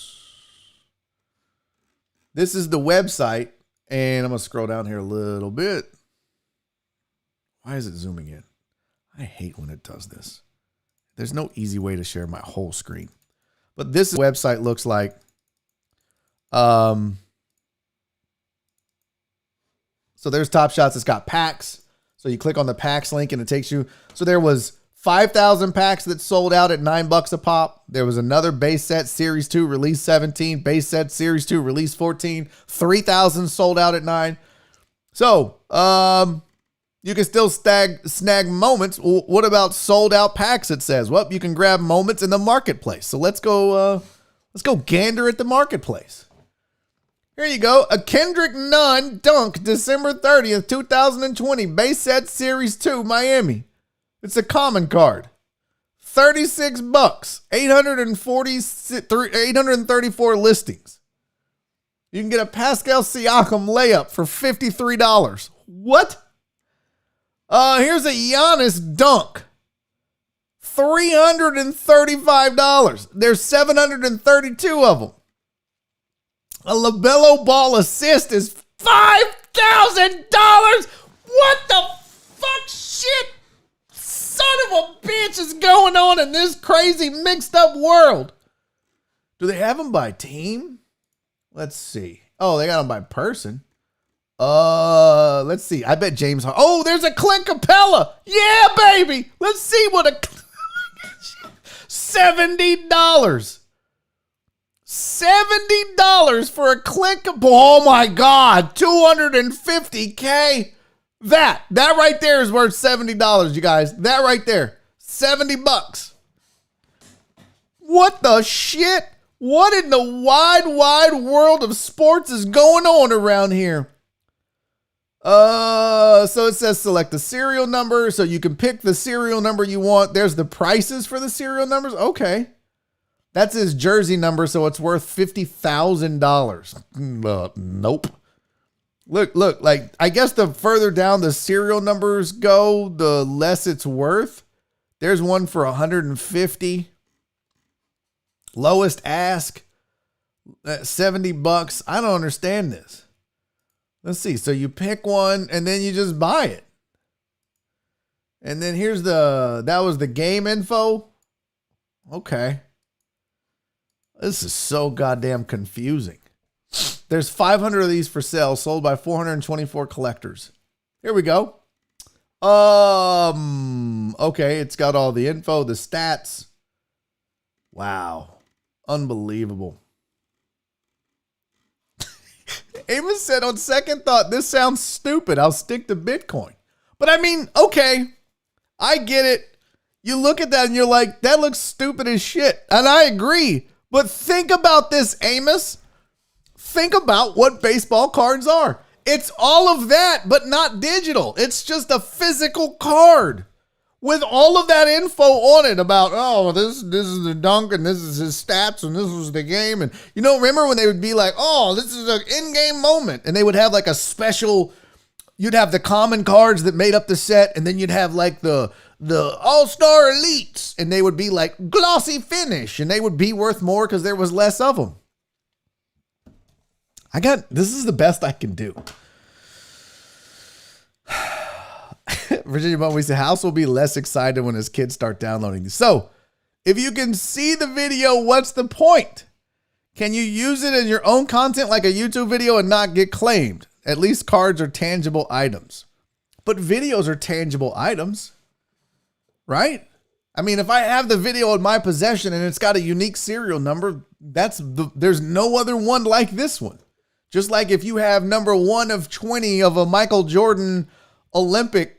is the website, and I'm going to scroll down here a little bit. Why is it zooming in? I hate when it does this. There's no easy way to share my whole screen. But this website looks like, so there's Top Shots. It's got packs. So you click on the packs link and it takes you. So there was 5,000 packs that sold out at $9 a pop. There was another base set Series 2 release 17, base set Series 2 release 14, 3,000 sold out at $9. So, you can still snag moments. What about sold out packs? It says, well, you can grab moments in the marketplace. So let's go gander at the marketplace. Here you go. A Kendrick Nunn dunk, December 30th, 2020. Base set Series 2, Miami. It's a common card. $36. 834 listings. You can get a Pascal Siakam layup for $53. What? Here's a Giannis dunk. $335. There's 732 of them. A LaMelo Ball assist is $5,000. What the fuck shit? Son of a bitch is going on in this crazy mixed up world? Do they have them by team? Let's see. Oh, they got them by person. Let's see. I bet James. Oh, there's a Clint Capella. Yeah, baby. Let's see what a $70. $70 for a Clint Capella. Oh my God. $250K. That right there is worth $70, you guys. That right there. $70. What the shit? What in the wide world of sports is going on around here? So it says select the serial number, so you can pick the serial number you want. There's the prices for the serial numbers. Okay. That's his jersey number, so it's worth $50,000. Nope. Look, like, I guess the further down the serial numbers go, the less it's worth. There's one for $150. Lowest ask, $70. I don't understand this. Let's see. So you pick one and then you just buy it. And then here's that was the game info. Okay. This is so goddamn confusing. There's 500 of these for sale, sold by 424 collectors. Here we go. Okay, it's got all the info, the stats. Wow. Unbelievable. Amos said, on second thought, this sounds stupid. I'll stick to Bitcoin. But I mean, okay, I get it. You look at that and you're like, that looks stupid as shit. And I agree. But think about this, Amos. Think about what baseball cards are. It's all of that, but not digital. It's just a physical card with all of that info on it about, oh, this is the dunk and this is his stats and this was the game. And, you know, remember when they would be like, oh, this is an in-game moment. And they would have like a special, you'd have the common cards that made up the set. And then you'd have like the all-star elites. And they would be like glossy finish. And they would be worth more because there was less of them. This is the best I can do. Virginia Bum, we say House will be less excited when his kids start downloading these. So if you can see the video, what's the point? Can you use it in your own content like a YouTube video and not get claimed? At least cards are tangible items. But videos are tangible items, right? I mean, if I have the video in my possession and it's got a unique serial number, there's no other one like this one. Just like if you have number 1 of 20 of a Michael Jordan Olympic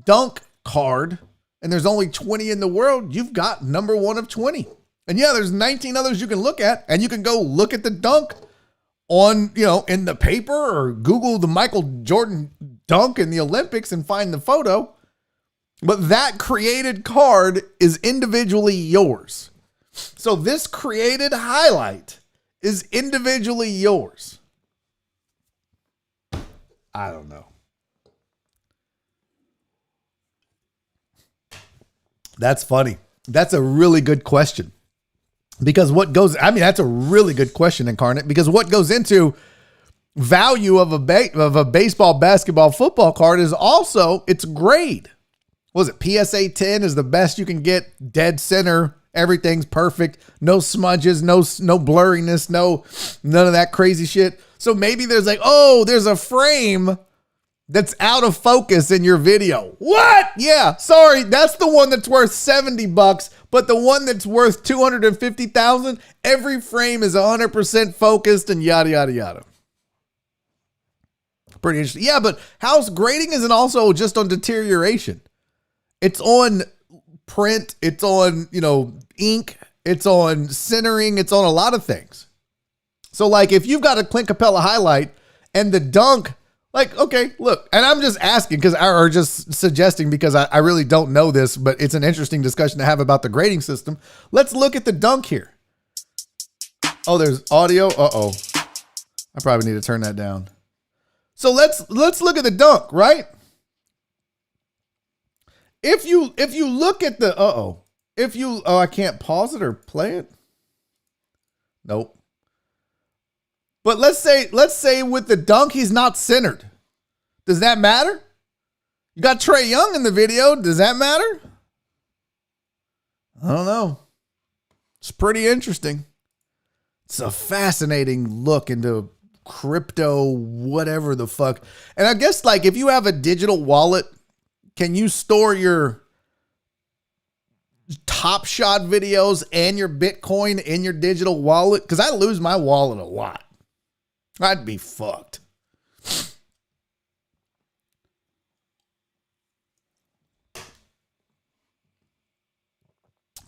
dunk card and there's only 20 in the world, you've got number 1 of 20. And yeah, there's 19 others you can look at, and you can go look at the dunk on, in the paper or Google the Michael Jordan dunk in the Olympics and find the photo. But that created card is individually yours. So this created highlight is individually yours. I don't know. That's funny. That's a really good question. Because that's a really good question, Incarnate, because what goes into value of a baseball, basketball, football card is also its grade. Was it PSA 10 is the best you can get, dead center, everything's perfect, no smudges, no blurriness, none of that crazy shit. So maybe there's there's a frame that's out of focus in your video. What? Yeah, sorry, that's the one that's worth $70, but the one that's worth $250,000, every frame is 100% focused and yada, yada, yada. Pretty interesting. Yeah, but house grading isn't also just on deterioration. It's on print, it's on, ink, it's on centering, it's on a lot of things. So like if you've got a Clint Capella highlight and the dunk, okay, look, and I'm just asking or just suggesting because I really don't know this, but it's an interesting discussion to have about the grading system. Let's look at the dunk here. Oh, there's audio. Uh-oh. I probably need to turn that down. So let's look at the dunk, right? If you look at the, I can't pause it or play it. Nope. But let's say with the dunk, he's not centered. Does that matter? You got Trae Young in the video. Does that matter? I don't know. It's pretty interesting. It's a fascinating look into crypto, whatever the fuck. And I guess if you have a digital wallet, can you store your Top Shot videos and your Bitcoin in your digital wallet? Because I lose my wallet a lot. I'd be fucked.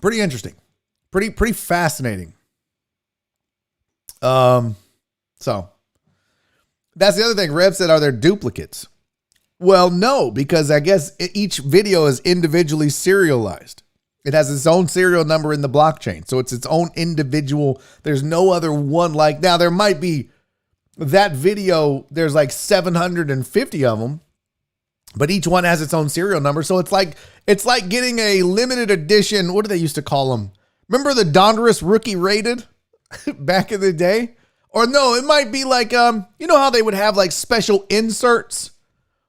Pretty interesting. Pretty fascinating. So that's the other thing. Rev said, are there duplicates? Well, no, because I guess each video is individually serialized. It has its own serial number in the blockchain. So it's its own individual. There's no other one like, now there might be that video, there's 750 of them, but each one has its own serial number. So it's like getting a limited edition. What do they used to call them? Remember the Donruss rookie rated back in the day? Or no, it might be like, you know how they would have like special inserts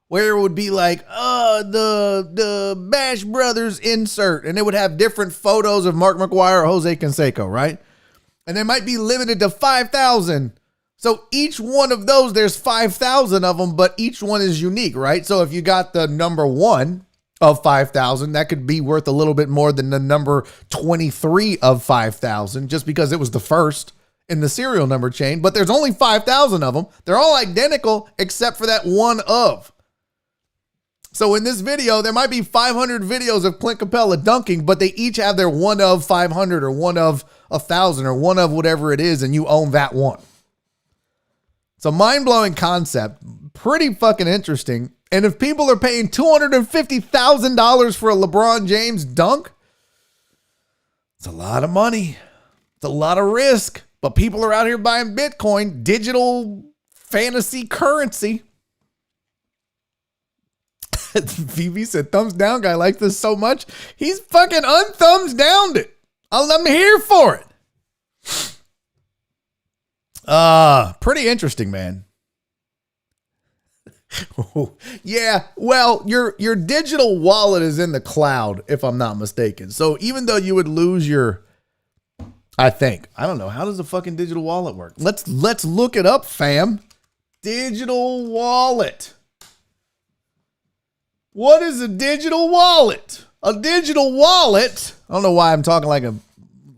where it would be like, the Bash Brothers insert, and it would have different photos of Mark McGwire or Jose Canseco, right? And they might be limited to 5,000. So each one of those, there's 5,000 of them, but each one is unique, right? So if you got the number 1 of 5,000, that could be worth a little bit more than the number 23 of 5,000, just because it was the first in the serial number chain. But there's only 5,000 of them. They're all identical except for that one of. So in this video, there might be 500 videos of Clint Capella dunking, but they each have their one of 500 or one of 1,000 or one of whatever it is, and you own that one. It's a mind-blowing concept, pretty fucking interesting. And if people are paying $250,000 for a LeBron James dunk, it's a lot of money. It's a lot of risk, but people are out here buying Bitcoin, digital fantasy currency. VV said, thumbs down guy likes this so much. He's fucking unthumbs downed it. I'm here for it. Pretty interesting, man. Yeah, well, your digital wallet is in the cloud, if I'm not mistaken. So even though you would lose your, I don't know, how does the fucking digital wallet work? Let's look it up, fam. Digital wallet. What is a digital wallet? A digital wallet, I don't know why I'm talking like a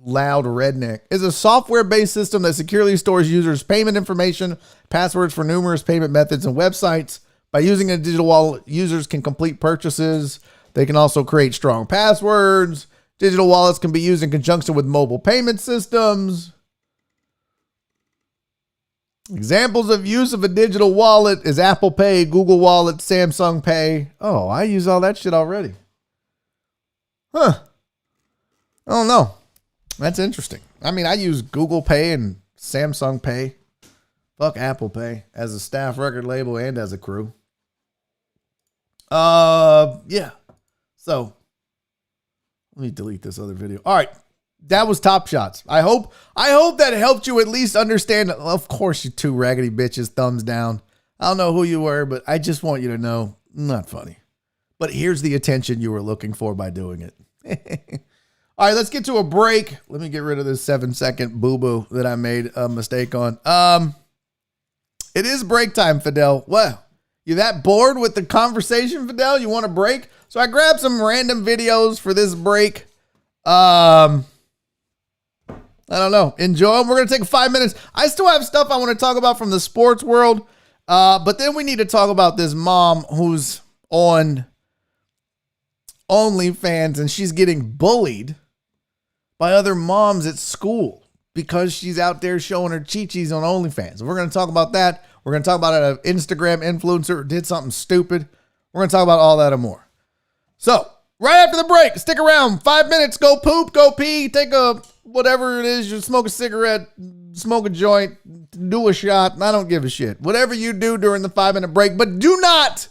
loud redneck, is a software-based system that securely stores users' payment information, passwords for numerous payment methods and websites. By using a digital wallet, users can complete purchases. They can also create strong passwords. Digital wallets can be used in conjunction with mobile payment systems. Examples of use of a digital wallet is Apple Pay, Google Wallet, Samsung Pay. Oh, I use all that shit already. Huh. I don't know. That's interesting. I mean, I use Google Pay and Samsung Pay. Fuck Apple Pay as a staff record label and as a crew. Yeah. So let me delete this other video. All right. That was Top Shots. I hope that helped you at least understand. Of course, you two raggedy bitches, thumbs down. I don't know who you were, but I just want you to know, not funny. But here's the attention you were looking for by doing it. All right, let's get to a break. Let me get rid of this 7-second boo-boo that I made a mistake on. It is break time, Fidel. Well, you that bored with the conversation, Fidel? You want a break? So I grabbed some random videos for this break. I don't know. Enjoy them. We're going to take 5 minutes. I still have stuff I want to talk about from the sports world. But then we need to talk about this mom who's on OnlyFans and she's getting bullied by other moms at school because she's out there showing her chi-chis on OnlyFans. And we're going to talk about that. We're going to talk about an Instagram influencer who did something stupid. We're going to talk about all that and more. So right after the break, stick around. 5 minutes. Go poop, go pee, take a whatever it is. You smoke a cigarette, smoke a joint, do a shot. I don't give a shit. Whatever you do during the 5 minute break, but don't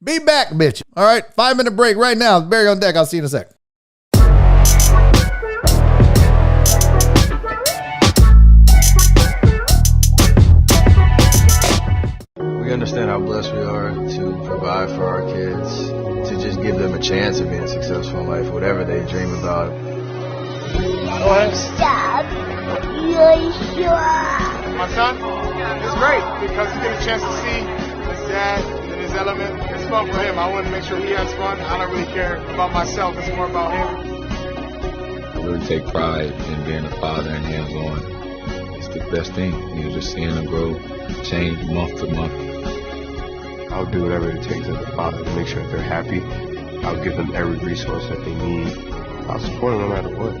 be back, bitch. All right. 5 minute break right now. Barry on deck. I'll see you in a sec. We understand how blessed we are to provide for our kids, to just give them a chance of being successful in life, whatever they dream about. Stop. My son is great because he gets a chance to see his dad in his element. It's fun for him. I want to make sure he has fun. I don't really care about myself. It's more about him. I really take pride in being a father and hands-on. It's the best thing, just seeing them grow, change month to month. I'll do whatever it takes as a father to make sure that they're happy. I'll give them every resource that they need. I'll support them no matter what.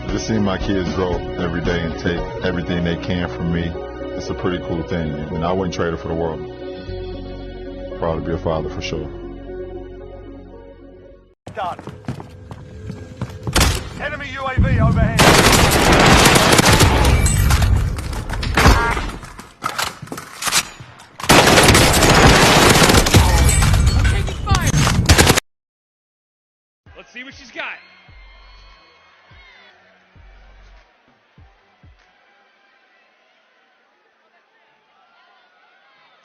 Just seeing my kids grow every day and take everything they can from me, it's a pretty cool thing. And I wouldn't trade it for the world. Proud to be a father for sure. Done. Enemy UAV overhead. Let's see what she's got.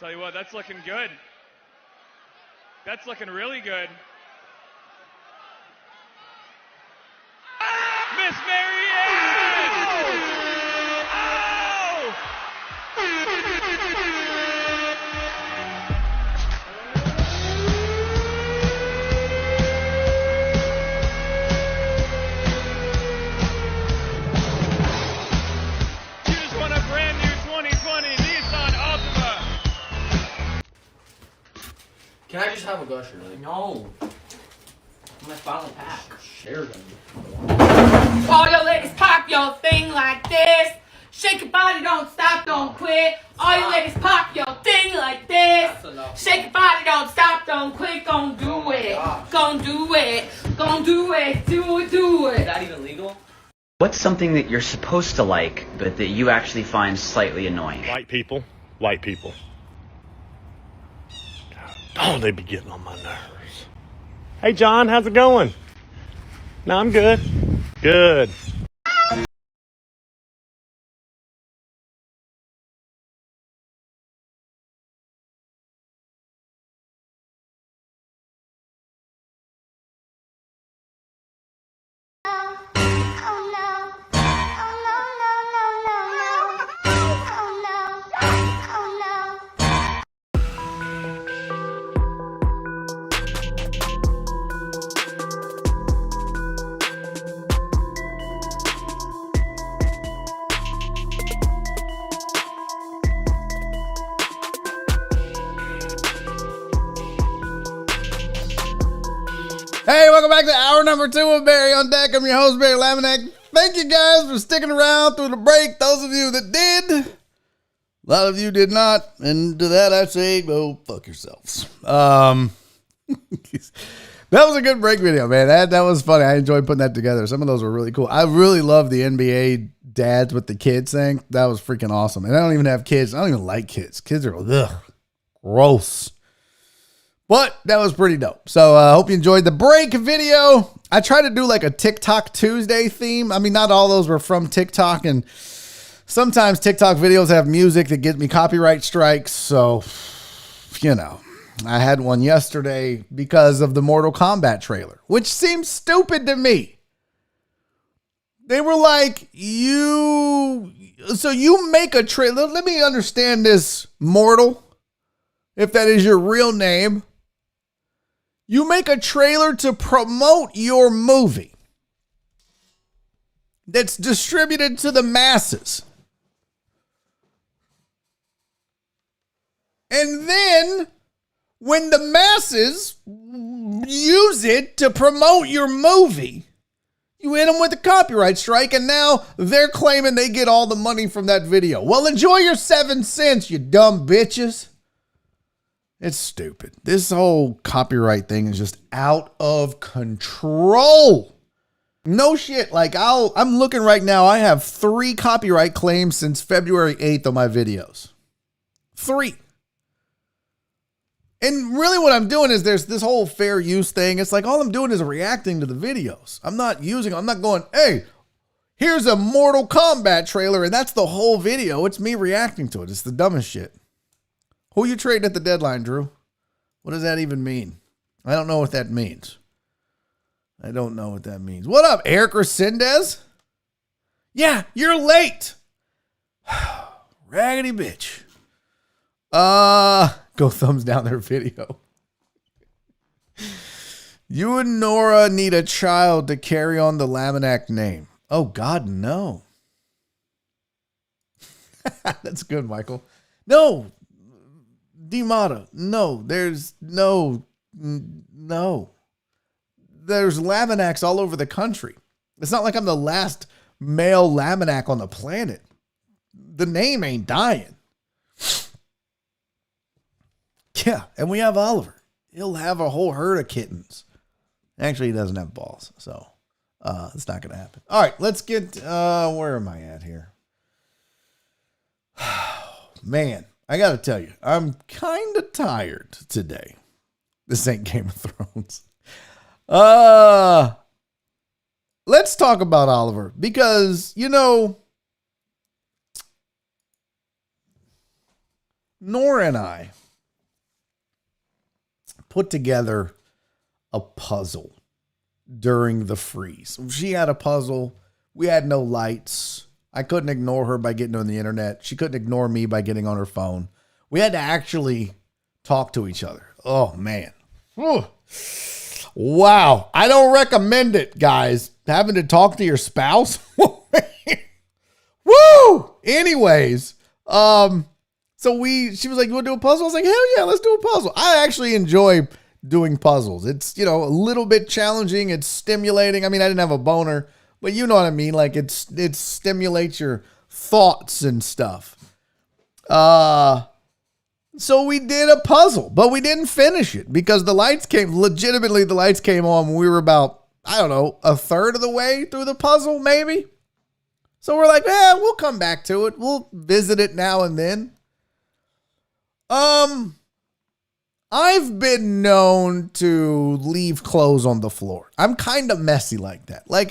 Tell you what, that's looking good. That's looking really good. Miss Marianne! Oh! You just won a brand new 2020 Nissan Altima. Can I just have a gusher? Like, no. My final pack. Share them. All your ladies pop your thing like this. Shake your body, don't stop, don't quit. All you ladies pop your thing like this. Shake your body, don't stop, don't quit. Gon' do it. Gon' do it. Gon' do it. Do it, do it. Is that even legal? What's something that you're supposed to like, but that you actually find slightly annoying? White people. White people. Oh, they be getting on my nerves. Hey, John, how's it going? No, I'm good. Good. Hey, welcome back to hour number 2 of Barry on Deck. I'm your host, Barry Laminack. Thank you guys for sticking around through the break. Those of you that did, a lot of you did not. And to that I say, go fuck yourselves. That was a good break video, man. That was funny. I enjoyed putting that together. Some of those were really cool. I really love the NBA dads with the kids thing. That was freaking awesome. And I don't even have kids. I don't even like kids. Kids are gross. But that was pretty dope. So I hope you enjoyed the break video. I tried to do like a TikTok Tuesday theme. I mean, not all those were from TikTok. And sometimes TikTok videos have music that gets me copyright strikes. So, you know, I had one yesterday because of the Mortal Kombat trailer, which seems stupid to me. They were like, you make a trailer. Let me understand this, Mortal, if that is your real name. You make a trailer to promote your movie that's distributed to the masses. And then when the masses use it to promote your movie, you hit them with a copyright strike, and now they're claiming they get all the money from that video. Well, enjoy your 7 cents, you dumb bitches. It's stupid. This whole copyright thing is just out of control. No shit. Like I'm looking right now. I have 3 copyright claims since February 8th on my videos. 3. And really what I'm doing is there's this whole fair use thing. It's like all I'm doing is reacting to the videos. I'm not going, hey, here's a Mortal Kombat trailer, and that's the whole video. It's me reacting to it. It's the dumbest shit. Who you trading at the deadline, Drew? What does that even mean? I don't know what that means. I don't know what that means. What up, Eric Resendez? Yeah, you're late. Raggedy bitch. Go thumbs down their video. You and Nora need a child to carry on the Laminack name. Oh, God, no. That's good, Michael. No. D-Mata. No. There's no. There's Laminacks all over the country. It's not like I'm the last male Laminack on the planet. The name ain't dying. Yeah, and we have Oliver. He'll have a whole herd of kittens. Actually, he doesn't have balls, so it's not going to happen. All right, let's get, where am I at here? Man, I got to tell you, I'm kind of tired today. This ain't Game of Thrones. Let's talk about Oliver because, you know, Nora and I put together a puzzle during the freeze. She had a puzzle. We had no lights. I couldn't ignore her by getting on the internet. She couldn't ignore me by getting on her phone. We had to actually talk to each other. Oh, man. Whew. Wow. I don't recommend it, guys. Having to talk to your spouse. Woo! Anyways, so she was like, you want to do a puzzle? I was like, hell yeah, let's do a puzzle. I actually enjoy doing puzzles. It's, a little bit challenging. It's stimulating. I mean, I didn't have a boner, but you know what I mean? Like it stimulates your thoughts and stuff. So we did a puzzle, but we didn't finish it because the lights came on when we were about, I don't know, a third of the way through the puzzle, maybe. So we're like, we'll come back to it. We'll visit it now and then. I've been known to leave clothes on the floor. I'm kind of messy like that. Like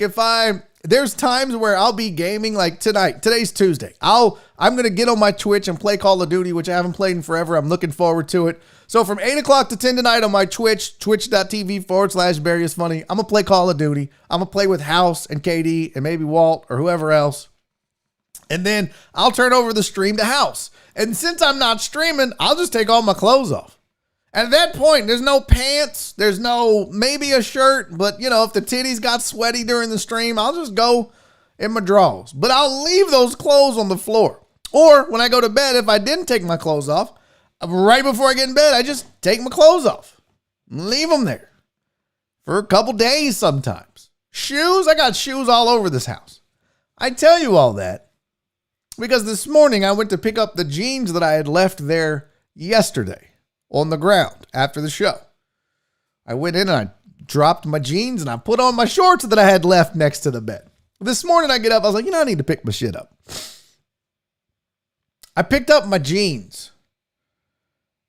there's times where I'll be gaming like tonight. Today's Tuesday. I'm going to get on my Twitch and play Call of Duty, which I haven't played in forever. I'm looking forward to it. So from 8 o'clock to 10 tonight on my Twitch, twitch.tv/Barry is funny. I'm going to play Call of Duty. I'm going to play with House and KD and maybe Walt or whoever else. And then I'll turn over the stream to House. And since I'm not streaming, I'll just take all my clothes off. And at that point, there's no pants. There's no, maybe a shirt. But, if the titties got sweaty during the stream, I'll just go in my drawers. But I'll leave those clothes on the floor. Or when I go to bed, if I didn't take my clothes off, right before I get in bed, I just take my clothes off. Leave them there for a couple days sometimes. Shoes, I got shoes all over this house. I tell you all that because this morning I went to pick up the jeans that I had left there yesterday on the ground after the show. I went in and I dropped my jeans and I put on my shorts that I had left next to the bed. This morning I get up, I was like, I need to pick my shit up. I picked up my jeans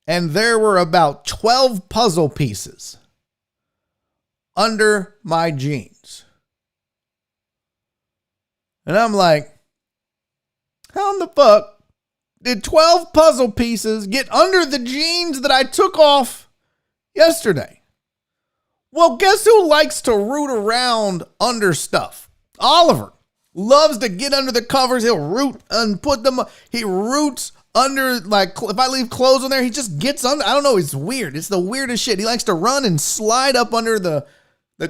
and there were about 12 puzzle pieces under my jeans. And I'm like, how in the fuck did 12 puzzle pieces get under the jeans that I took off yesterday? Well, guess who likes to root around under stuff? Oliver loves to get under the covers. He'll root and put them. He roots under, like, if I leave clothes on there, he just gets under. I don't know. It's weird. It's the weirdest shit. He likes to run and slide up under the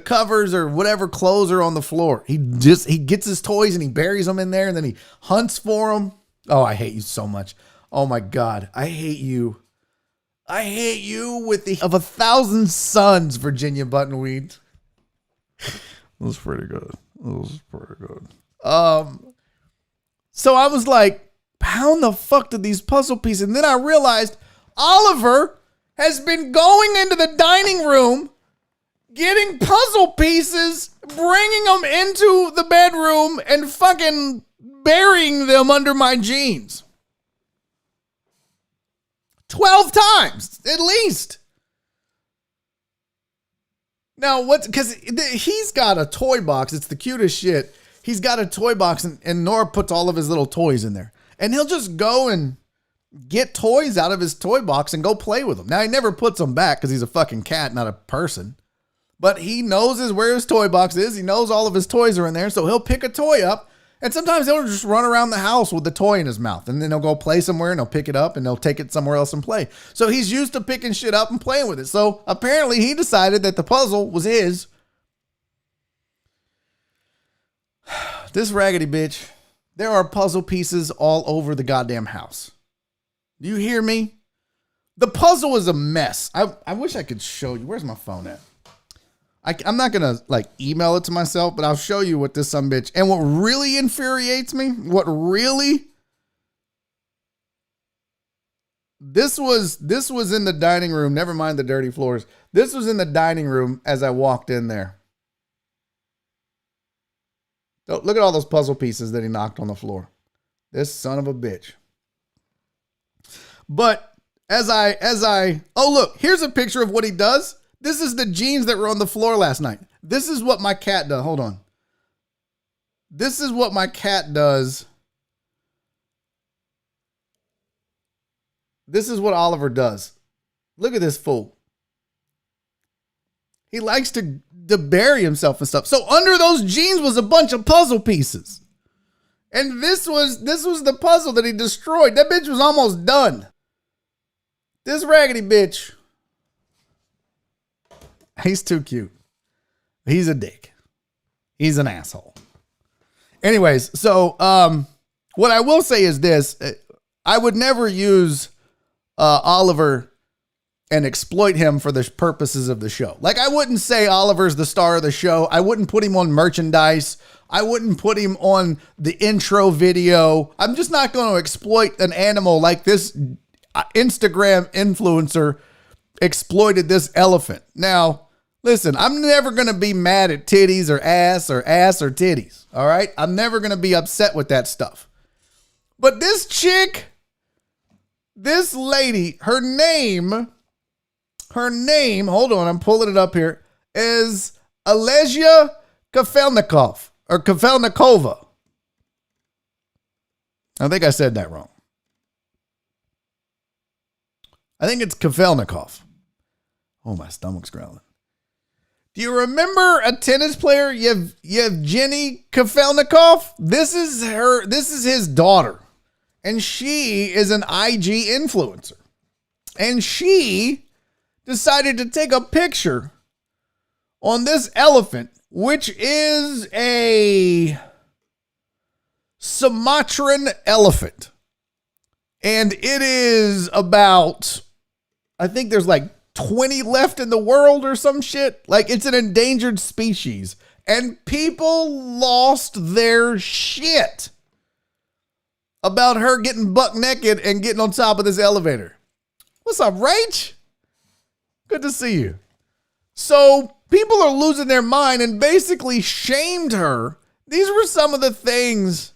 covers or whatever clothes are on the floor. He gets his toys and he buries them in there and then he hunts for them. Oh, I hate you so much. Oh my God. I hate you. I hate you with the of 1,000 suns, Virginia Buttonweed. That was pretty good. So I was like, how in the fuck did these puzzle pieces? And then I realized Oliver has been going into the dining room, getting puzzle pieces, bringing them into the bedroom and fucking burying them under my jeans. 12 times, at least. Now, because he's got a toy box. It's the cutest shit. He's got a toy box, and Nora puts all of his little toys in there. And he'll just go and get toys out of his toy box and go play with them. Now, he never puts them back because he's a fucking cat, not a person. But he knows where his toy box is. He knows all of his toys are in there. So he'll pick a toy up. And sometimes he'll just run around the house with the toy in his mouth. And then he'll go play somewhere and he'll pick it up and he'll take it somewhere else and play. So he's used to picking shit up and playing with it. So apparently he decided that the puzzle was his. This raggedy bitch. There are puzzle pieces all over the goddamn house. Do you hear me? The puzzle is a mess. I wish I could show you. Where's my phone at? I'm not going to like email it to myself, but I'll show you what this sumbitch. And what really infuriates me, this was in the dining room. Never mind the dirty floors. This was in the dining room as I walked in there. So look at all those puzzle pieces that he knocked on the floor. This son of a bitch. But oh look, here's a picture of what he does. This is the jeans that were on the floor last night. This is what my cat does. Hold on. This is what my cat does. This is what Oliver does. Look at this fool. He likes to bury himself and stuff. So under those jeans was a bunch of puzzle pieces. And this was the puzzle that he destroyed. That bitch was almost done. This raggedy bitch. He's too cute. He's a dick. He's an asshole. Anyways, so what I will say is this. I would never use Oliver and exploit him for the purposes of the show. Like, I wouldn't say Oliver's the star of the show. I wouldn't put him on merchandise. I wouldn't put him on the intro video. I'm just not going to exploit an animal like this Instagram influencer exploited this elephant. Now, listen, I'm never going to be mad at titties or ass or titties. All right. I'm never going to be upset with that stuff. But this chick, this lady, her name, hold on, I'm pulling it up here, is Alessia Kafelnikov or Kafelnikova. I think I said that wrong. I think it's Kafelnikov. Oh, my stomach's growling. Do you remember a tennis player, Yevgeny Kafelnikov? This is his daughter. And she is an IG influencer. And she decided to take a picture on this elephant, which is a Sumatran elephant. And it is about, I think there's like 20 left in the world or some shit. Like, it's an endangered species. And people lost their shit about her getting buck naked and getting on top of this elevator. What's up, Rach? Good to see you. So people are losing their mind and basically shamed her. These were some of the things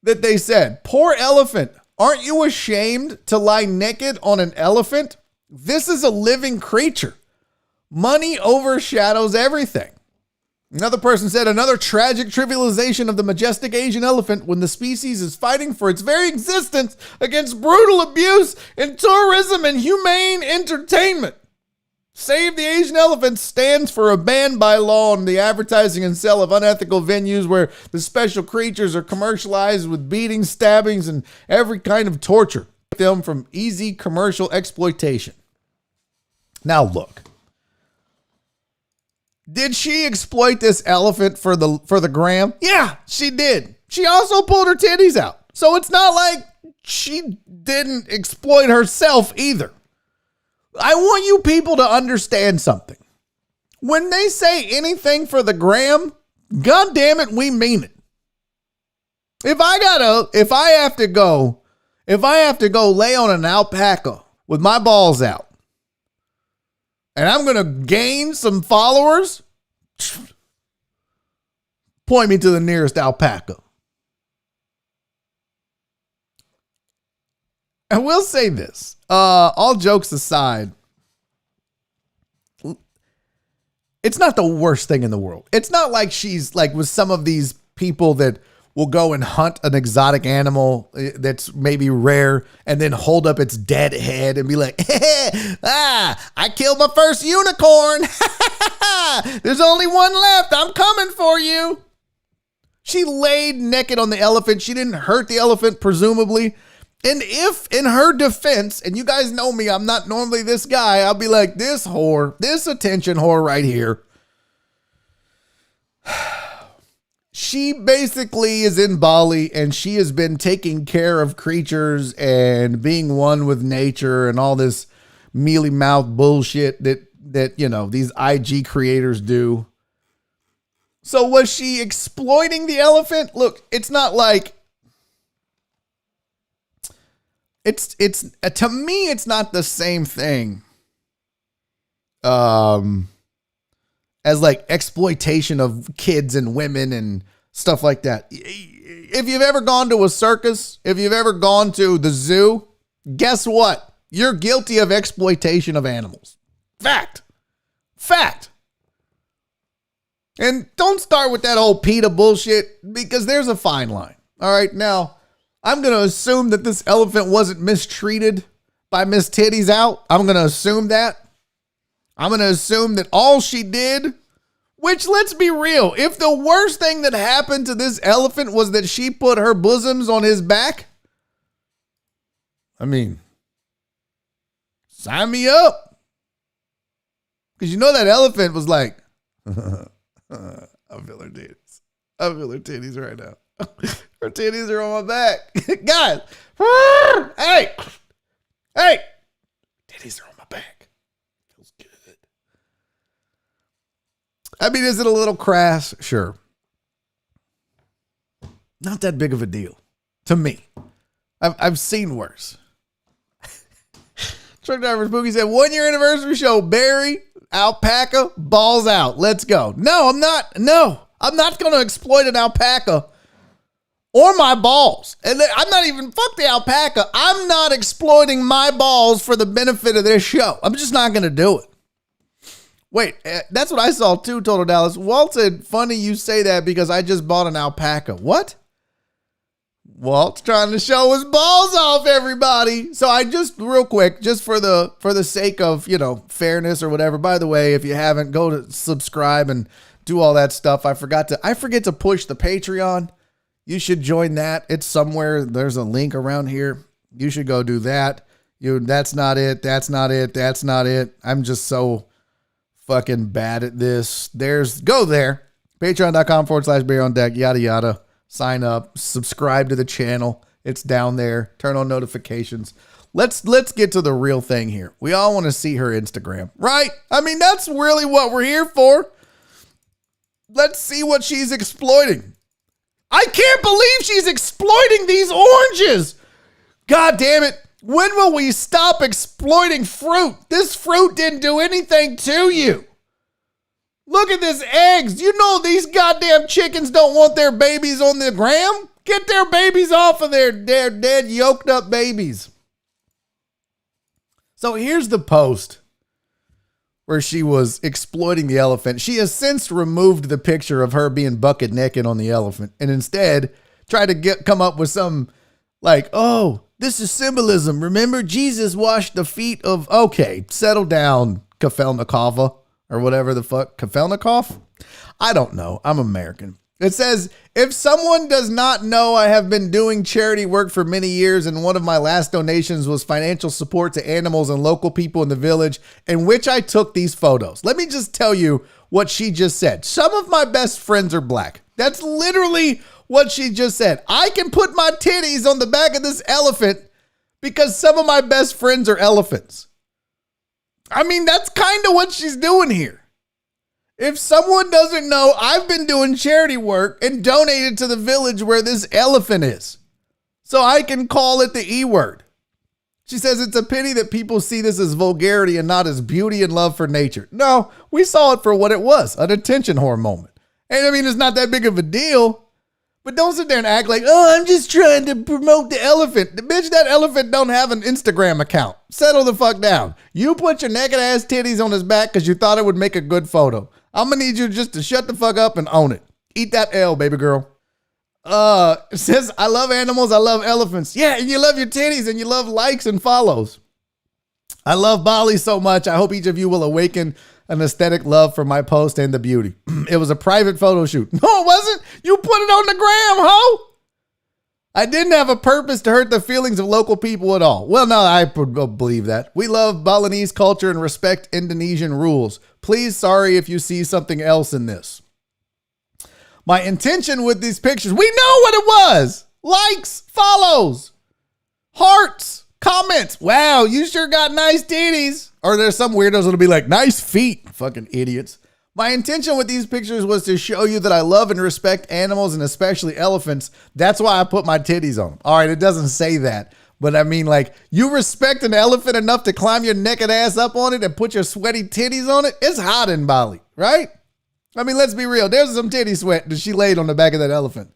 that they said. Poor elephant. Aren't you ashamed to lie naked on an elephant? This is a living creature. Money overshadows everything. Another person said, another tragic trivialization of the majestic Asian elephant when the species is fighting for its very existence against brutal abuse in tourism and humane entertainment. Save the Asian Elephant stands for a ban by law on the advertising and sale of unethical venues where the special creatures are commercialized with beatings, stabbings, and every kind of torture. Them from easy commercial exploitation. Now look. Did she exploit this elephant for the gram? Yeah, she did. She also pulled her titties out. So it's not like she didn't exploit herself either. I want you people to understand something. When they say anything for the gram, God damn it, we mean it. If I have to go lay on an alpaca with my balls out, and I'm going to gain some followers, point me to the nearest alpaca. I will say this, all jokes aside, it's not the worst thing in the world. It's not like she's like with some of these people that will go and hunt an exotic animal that's maybe rare and then hold up its dead head and be like, I killed my first unicorn. There's only one left. I'm coming for you. She laid naked on the elephant. She didn't hurt the elephant, presumably. And if in her defense, and you guys know me, I'm not normally this guy, I'll be like, this whore, this attention whore right here. She basically is in Bali and she has been taking care of creatures and being one with nature and all this mealy mouth bullshit that you know, these IG creators do. So was she exploiting the elephant? Look, it's not like it's to me, it's not the same thing as like exploitation of kids and women and stuff like that. If you've ever gone to a circus, if you've ever gone to the zoo, guess what? You're guilty of exploitation of animals. Fact. And don't start with that old PETA bullshit because there's a fine line. All right. Now, I'm going to assume that this elephant wasn't mistreated by Miss Titties Out. I'm going to assume that. I'm going to assume that all she did, which let's be real, if the worst thing that happened to this elephant was that she put her bosoms on his back, I mean, sign me up. Because you know that elephant was like, I feel her titties. I feel her titties right now. Her titties are on my back. Guys, hey, titties are on my back. Feels good. I mean, is it a little crass? Sure. Not that big of a deal to me. I've seen worse. Truck Driver Spooky said, 1 year anniversary show, Barry, alpaca, balls out. Let's go. No, I'm not. No, I'm not going to exploit an alpaca or my balls. And I'm not even, fuck the alpaca. I'm not exploiting my balls for the benefit of this show. I'm just not going to do it. Wait, that's what I saw too, Total Dallas. Walt said, funny you say that because I just bought an alpaca. What? Walt's trying to show his balls off, everybody. So I just, real quick, just for the sake of, fairness or whatever. By the way, if you haven't, go to subscribe and do all that stuff. I forget to push the Patreon. You should join that. It's somewhere. There's a link around here. You should go do that. That's not it. That's not it. That's not it. I'm just so fucking bad at this. Go there. Patreon.com/Barry on Deck, yada, yada. Sign up, subscribe to the channel. It's down there. Turn on notifications. Let's get to the real thing here. We all want to see her Instagram, right? I mean, that's really what we're here for. Let's see what she's exploiting. I can't believe she's exploiting these oranges. God damn it. When will we stop exploiting fruit? This fruit didn't do anything to you. Look at this eggs. You know these goddamn chickens don't want their babies on the gram. Get their babies off of their dead yoked up babies. So here's the post where she was exploiting the elephant. She has since removed the picture of her being bucket naked on the elephant and instead tried to come up with some like, oh, this is symbolism. Remember, Jesus washed the feet of, okay, settle down, Kafelnikova. Or whatever the fuck. Kafelnikov? I don't know. I'm American. It says, if someone does not know, I have been doing charity work for many years, and one of my last donations was financial support to animals and local people in the village in which I took these photos. Let me just tell you what she just said. Some of my best friends are black. That's literally what she just said. I can put my titties on the back of this elephant because some of my best friends are elephants. I mean, that's kind of what she's doing here. If someone doesn't know, I've been doing charity work and donated to the village where this elephant is. So I can call it the E word. She says it's a pity that people see this as vulgarity and not as beauty and love for nature. No, we saw it for what it was, an attention whore moment. And I mean, it's not that big of a deal. But don't sit there and act like, oh, I'm just trying to promote the elephant. Bitch, that elephant don't have an Instagram account. Settle the fuck down. You put your naked ass titties on his back because you thought it would make a good photo. I'm going to need you just to shut the fuck up and own it. Eat that L, baby girl. It says, I love animals. I love elephants. Yeah, and you love your titties and you love likes and follows. I love Bali so much. I hope each of you will awaken an aesthetic love for my post and the beauty. It was a private photo shoot. No, it wasn't. You put it on the gram, ho. I didn't have a purpose to hurt the feelings of local people at all. Well, no, I believe that. We love Balinese culture and respect Indonesian rules. Please, sorry if you see something else in this. My intention with these pictures, we know what it was. Likes, follows, hearts, comments. Wow, you sure got nice titties. Or there's some weirdos that'll be like, nice feet. Fucking idiots. My intention with these pictures was to show you that I love and respect animals and especially elephants. That's why I put my titties on them. All right, it doesn't say that. But I mean, like, you respect an elephant enough to climb your naked ass up on it and put your sweaty titties on it? It's hot in Bali, right? I mean, let's be real. There's some titty sweat that she laid on the back of that elephant.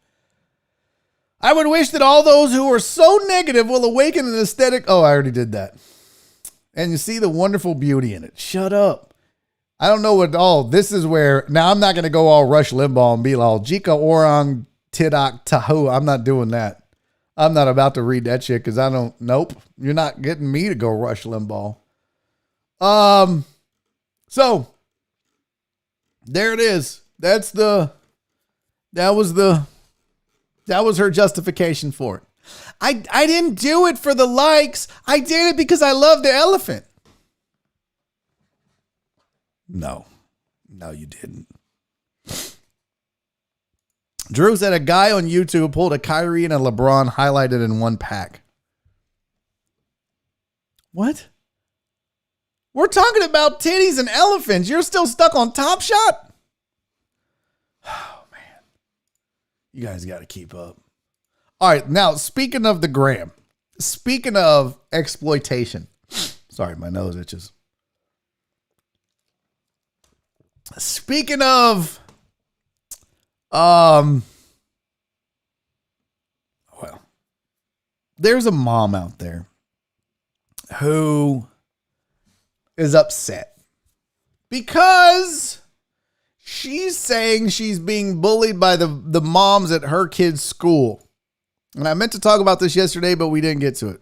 I would wish that all those who are so negative will awaken an aesthetic. Oh, I already did that. And you see the wonderful beauty in it. Shut up. I don't know what all this is where. Now, I'm not going to go all Rush Limbaugh and be all Jika Orang Tidak Tahu. I'm not doing that. I'm not about to read that shit because I don't. Nope, you're not getting me to go Rush Limbaugh. So there it is. That was her justification for it. I didn't do it for the likes. I did it because I love the elephant. No, you didn't. Drew said a guy on YouTube pulled a Kyrie and a LeBron highlighted in one pack. What? We're talking about titties and elephants. You're still stuck on Top Shot? Oh, man. You guys got to keep up. All right. Now, speaking of the gram, speaking of exploitation. Sorry, my nose itches. Speaking of, well, there's a mom out there who is upset because she's saying she's being bullied by the moms at her kid's school. And I meant to talk about this yesterday, but we didn't get to it.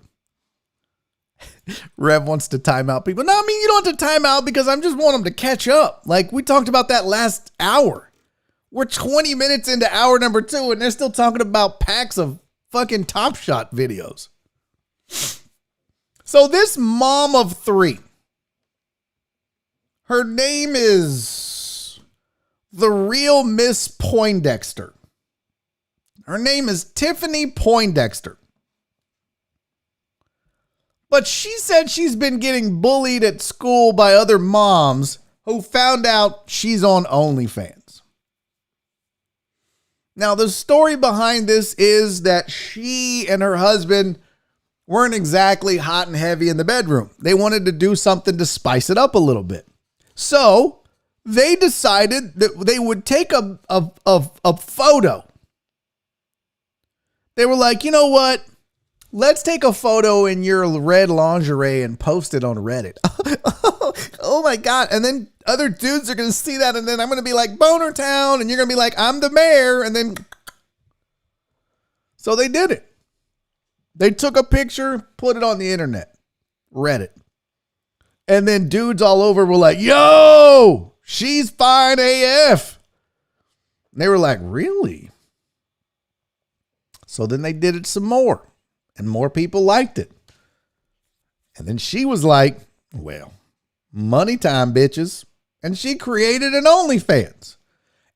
Rev wants to time out people. No, I mean, you don't have to time out because I just want them to catch up. Like we talked about that last hour. We're 20 minutes into hour number 2 and they're still talking about packs of fucking Top Shot videos. So this mom of 3, her name is the real Miss Poindexter. Her name is Tiffany Poindexter. But she said she's been getting bullied at school by other moms who found out she's on OnlyFans. Now, the story behind this is that she and her husband weren't exactly hot and heavy in the bedroom. They wanted to do something to spice it up a little bit. So they decided that they would take a photo. They were like, you know what? Let's take a photo in your red lingerie and post it on Reddit. Oh my God. And then other dudes are going to see that. And then I'm going to be like Boner Town. And you're going to be like, I'm the mayor. And then. So they did it. They took a picture, put it on the internet, Reddit. And then dudes all over were like, yo, she's fine AF. And they were like, really? So then they did it some more. And more people liked it. And then she was like, well, money time, bitches. And she created an OnlyFans.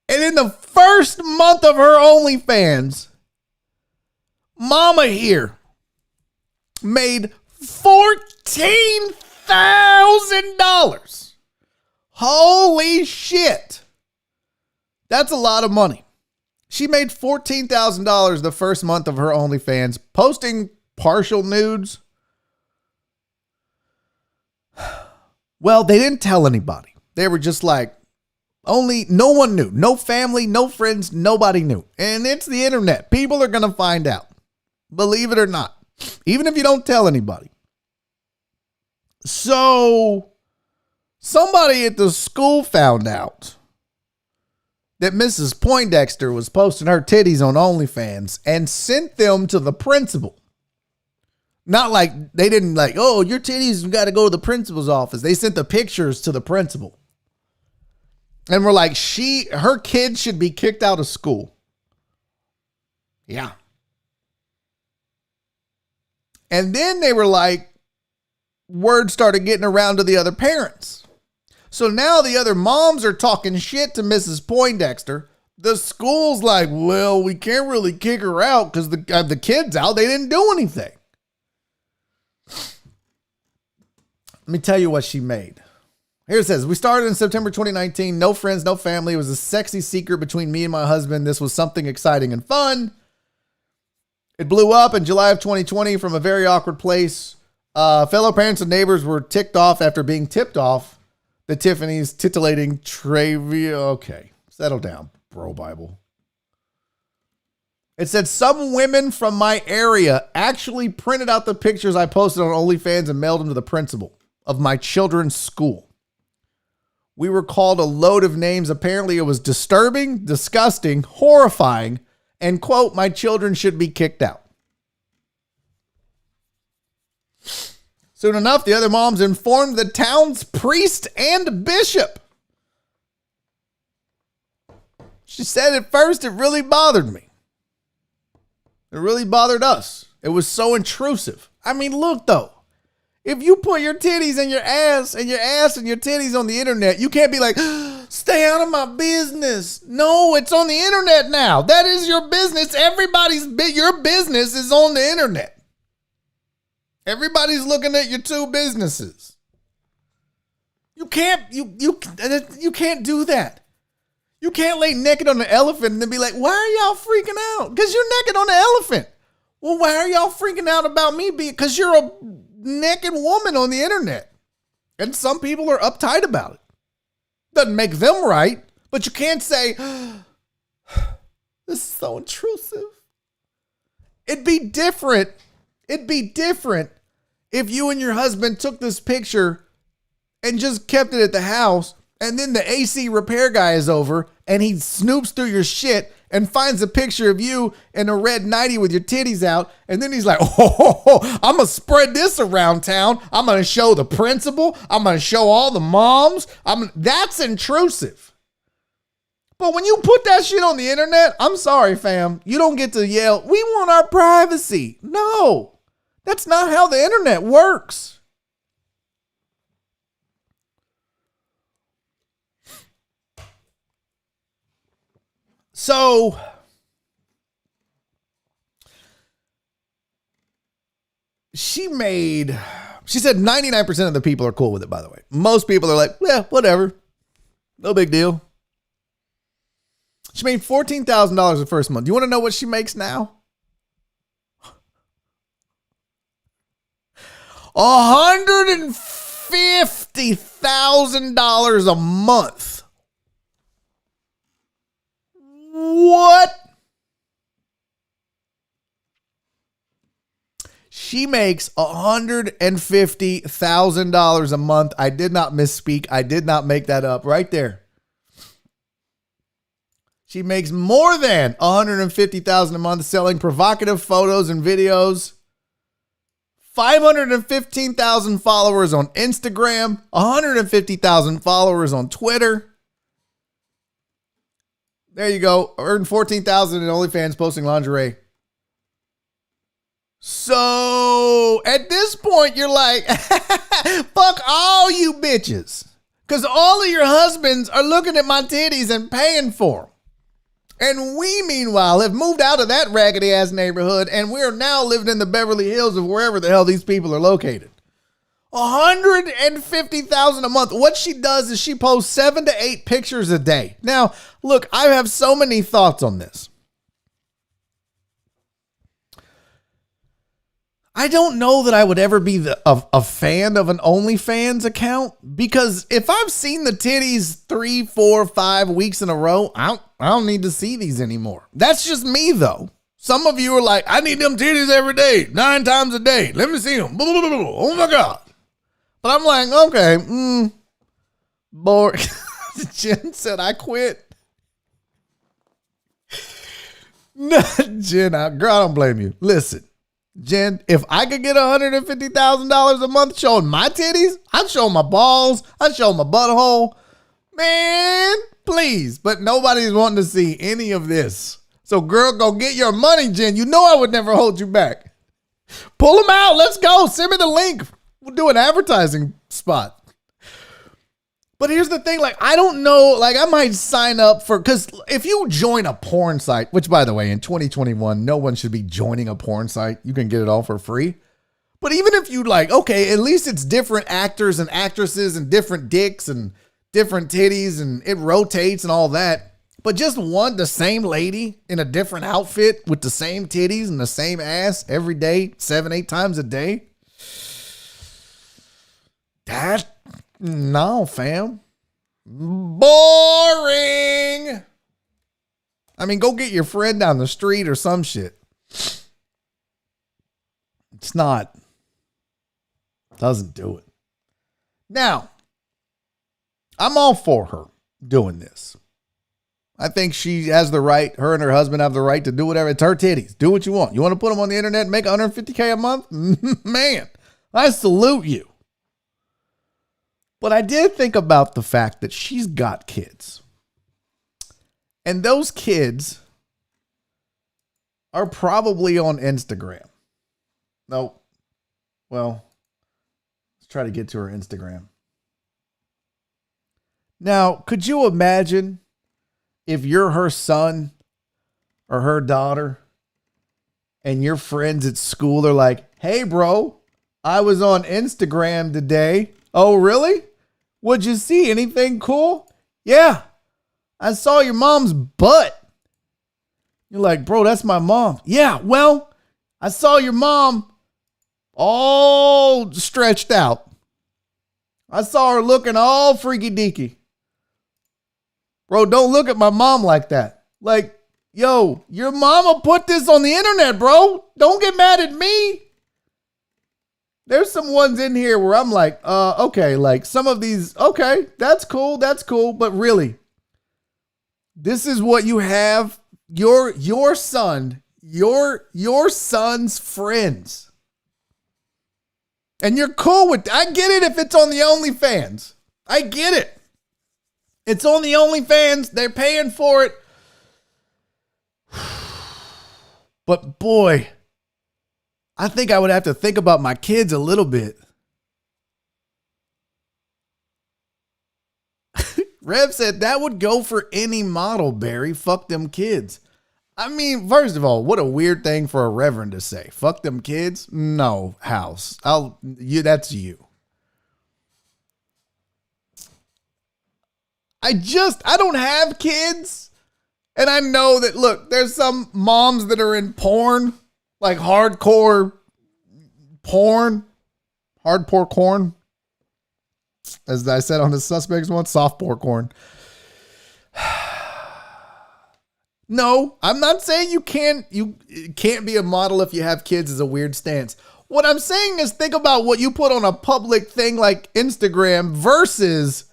And in the first month of her OnlyFans, mama here made $14,000. Holy shit. That's a lot of money. She made $14,000 the first month of her OnlyFans, posting partial nudes. Well, they didn't tell anybody. They were just like, no one knew. No family, no friends, nobody knew. And it's the internet. People are going to find out. Believe it or not. Even if you don't tell anybody. So, somebody at the school found out that Mrs. Poindexter was posting her titties on OnlyFans and sent them to the principal. Not like they didn't like, oh, your titties got to go to the principal's office. They sent the pictures to the principal. And we're like, her kid should be kicked out of school. Yeah. And then they were like, word started getting around to the other parents. So now the other moms are talking shit to Mrs. Poindexter. The school's like, well, we can't really kick her out because the kid's out. They didn't do anything. Let me tell you what she made. Here it says, we started in September 2019. No friends, no family. It was a sexy secret between me and my husband. This was something exciting and fun. It blew up in July of 2020 from a very awkward place. Fellow parents and neighbors were ticked off after being tipped off the Tiffany's titillating trivia. Okay, settle down, bro Bible. It said some women from my area actually printed out the pictures I posted on OnlyFans and mailed them to the principal of my children's school. We were called a load of names. Apparently it was disturbing, disgusting, horrifying, and quote, my children should be kicked out. Soon enough, the other moms informed the town's priest and bishop. She said at first it really bothered me. It really bothered us. It was so intrusive. I mean, look though. If you put your titties and your ass and your titties on the internet, you can't be like, stay out of my business. No, it's on the internet now. That is your business. Your business is on the internet. Everybody's looking at your two businesses. You can't do that. You can't lay naked on the elephant and then be like, why are y'all freaking out? Because you're naked on the elephant. Well, why are y'all freaking out about me? Because you're a naked woman on the internet. And some people are uptight about it. Doesn't make them right, but you can't say, this is so intrusive. It'd be different if you and your husband took this picture and just kept it at the house, and then the AC repair guy is over and he snoops through your shit and finds a picture of you in a red nightie with your titties out. And then he's like, I'm going to spread this around town. I'm going to show the principal. I'm going to show all the moms. That's intrusive. But when you put that shit on the internet, I'm sorry, fam. You don't get to yell, we want our privacy. No, that's not how the internet works. So, she said 99% of the people are cool with it, by the way. Most people are like, yeah, whatever. No big deal. She made $14,000 the first month. Do you want to know what she makes now? $150,000 a month. What? She makes $150,000 a month. I did not misspeak. I did not make that up. Right there. She makes more than $150,000 a month selling provocative photos and videos. 515,000 followers on Instagram. 150,000 followers on Twitter. There you go. Earned $14,000 in OnlyFans posting lingerie. So at this point, you're like, fuck all you bitches. Because all of your husbands are looking at my titties and paying for them. And we, meanwhile, have moved out of that raggedy ass neighborhood and we're now living in the Beverly Hills of wherever the hell these people are located. $150,000 a month. What she does is she posts 7 to 8 pictures a day. Now, look, I have so many thoughts on this. I don't know that I would ever be a fan of an OnlyFans account, because if I've seen the titties 3, 4, 5 weeks in a row, I don't need to see these anymore. That's just me, though. Some of you are like, I need them titties every day, 9 times a day. Let me see them. Oh my God. But I'm like, okay, bored. Jen said, I quit. No, Jen, girl, I don't blame you. Listen, Jen, if I could get $150,000 a month showing my titties, I'd show my balls, I'd show my butthole. Man, please. But nobody's wanting to see any of this. So, girl, go get your money, Jen. You know I would never hold you back. Pull them out. Let's go. Send me the link. We'll do an advertising spot. But here's the thing, like, I don't know, like, I might sign up for, because if you join a porn site, which, by the way, in 2021, no one should be joining a porn site. You can get it all for free. But even if you like, okay, at least it's different actors and actresses and different dicks and different titties and it rotates and all that. But just the same lady in a different outfit with the same titties and the same ass every day, 7, 8 times a day. No, fam. Boring. I mean, go get your friend down the street or some shit. It's not. Doesn't do it. Now, I'm all for her doing this. I think she has the right, her and her husband have the right to do whatever. It's her titties. Do what you want. You want to put them on the internet and make $150K a month? Man, I salute you. But I did think about the fact that she's got kids. And those kids are probably on Instagram. Nope. Well, let's try to get to her Instagram. Now, could you imagine if you're her son or her daughter and your friends at school are like, hey, bro, I was on Instagram today. Oh, really? What'd you see? Anything cool? Yeah, I saw your mom's butt. You're like, bro, that's my mom. Yeah, well, I saw your mom all stretched out. I saw her looking all freaky deaky. Bro, don't look at my mom like that. Like, yo, your mama put this on the internet, bro. Don't get mad at me. There's some ones in here where I'm like, okay, like some of these, okay, that's cool. But really, this is what you have. Your son, your son's friends. And you're cool with that. I get it if it's on the OnlyFans. I get it. It's on the OnlyFans. They're paying for it. But boy, I think I would have to think about my kids a little bit. Rev said that would go for any model, Barry. Fuck them kids. I mean, first of all, what a weird thing for a reverend to say. Fuck them kids? No, House. That's you. I don't have kids. And I know that, look, there's some moms that are in porn, like hardcore porn, as I said on the Suspects one, softcore corn. No, I'm not saying you can't be a model if you have kids is a weird stance. What I'm saying is think about what you put on a public thing like Instagram versus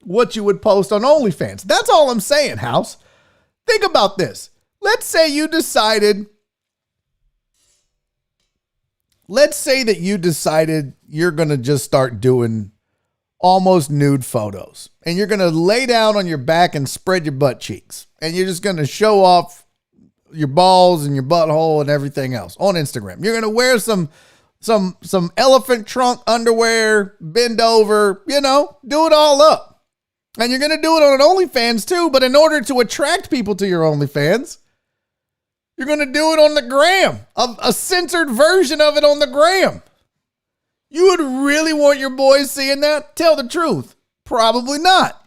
what you would post on OnlyFans. That's all I'm saying, House. Think about this. Let's say that you decided you're going to just start doing almost nude photos. And you're going to lay down on your back and spread your butt cheeks. And you're just going to show off your balls and your butthole and everything else on Instagram. You're going to wear some elephant trunk underwear, bend over, do it all up. And you're going to do it on an OnlyFans too. But in order to attract people to your OnlyFans, you're going to do it on the gram, a censored version of it on the gram. You would really want your boys seeing that? Tell the truth. Probably not.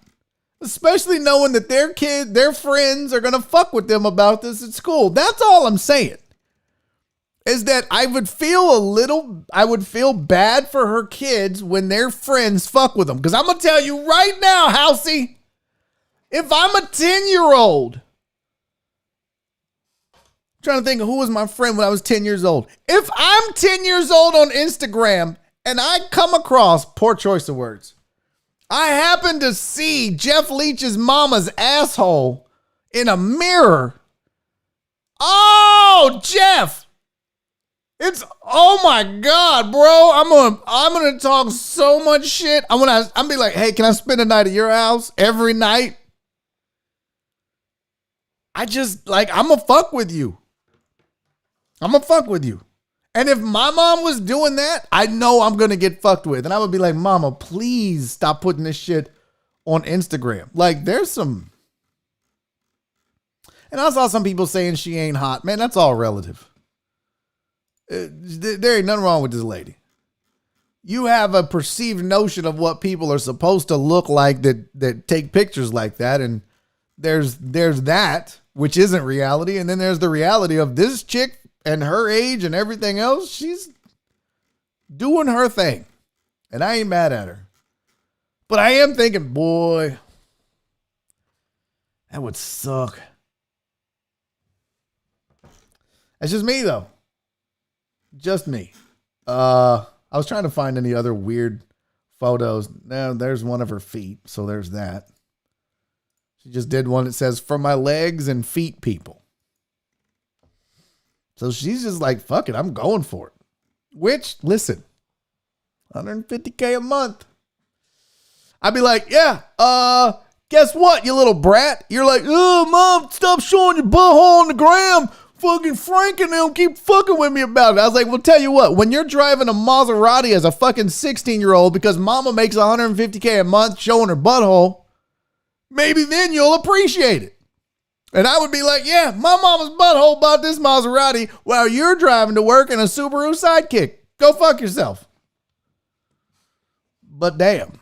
Especially knowing that their friends are going to fuck with them about this at school. That's all I'm saying. Is that I would feel bad for her kids when their friends fuck with them. Because I'm going to tell you right now, Housey, if I'm a 10-year-old, trying to think of who was my friend when I was 10 years old. If I'm 10 years old on Instagram and I come across, poor choice of words, I happen to see Jeff Leach's mama's asshole in a mirror. Oh, Jeff. Oh my God, bro. I'm gonna talk so much shit. I'm be like, hey, can I spend a night at your house every night? I'm gonna fuck with you. And if my mom was doing that, I know I'm going to get fucked with. And I would be like, Mama, please stop putting this shit on Instagram. Like, there's some. And I saw some people saying she ain't hot. Man, that's all relative. There ain't nothing wrong with this lady. You have a perceived notion of what people are supposed to look like that take pictures like that. And there's that, which isn't reality. And then there's the reality of this chick and her age and everything else. She's doing her thing. And I ain't mad at her. But I am thinking, boy, that would suck. That's just me, though. Just me. I was trying to find any other weird photos. No, there's one of her feet. So there's that. She just did one that says, for my legs and feet people. So she's just like, fuck it, I'm going for it. Which, listen, $150K a month. I'd be like, yeah, guess what, you little brat? You're like, oh, Mom, stop showing your butthole on the gram. Fucking Frank and them keep fucking with me about it. I was like, well, tell you what, when you're driving a Maserati as a fucking 16-year-old because mama makes $150K a month showing her butthole, maybe then you'll appreciate it. And I would be like, yeah, my mama's butthole bought this Maserati while you're driving to work in a Subaru Sidekick. Go fuck yourself. But damn.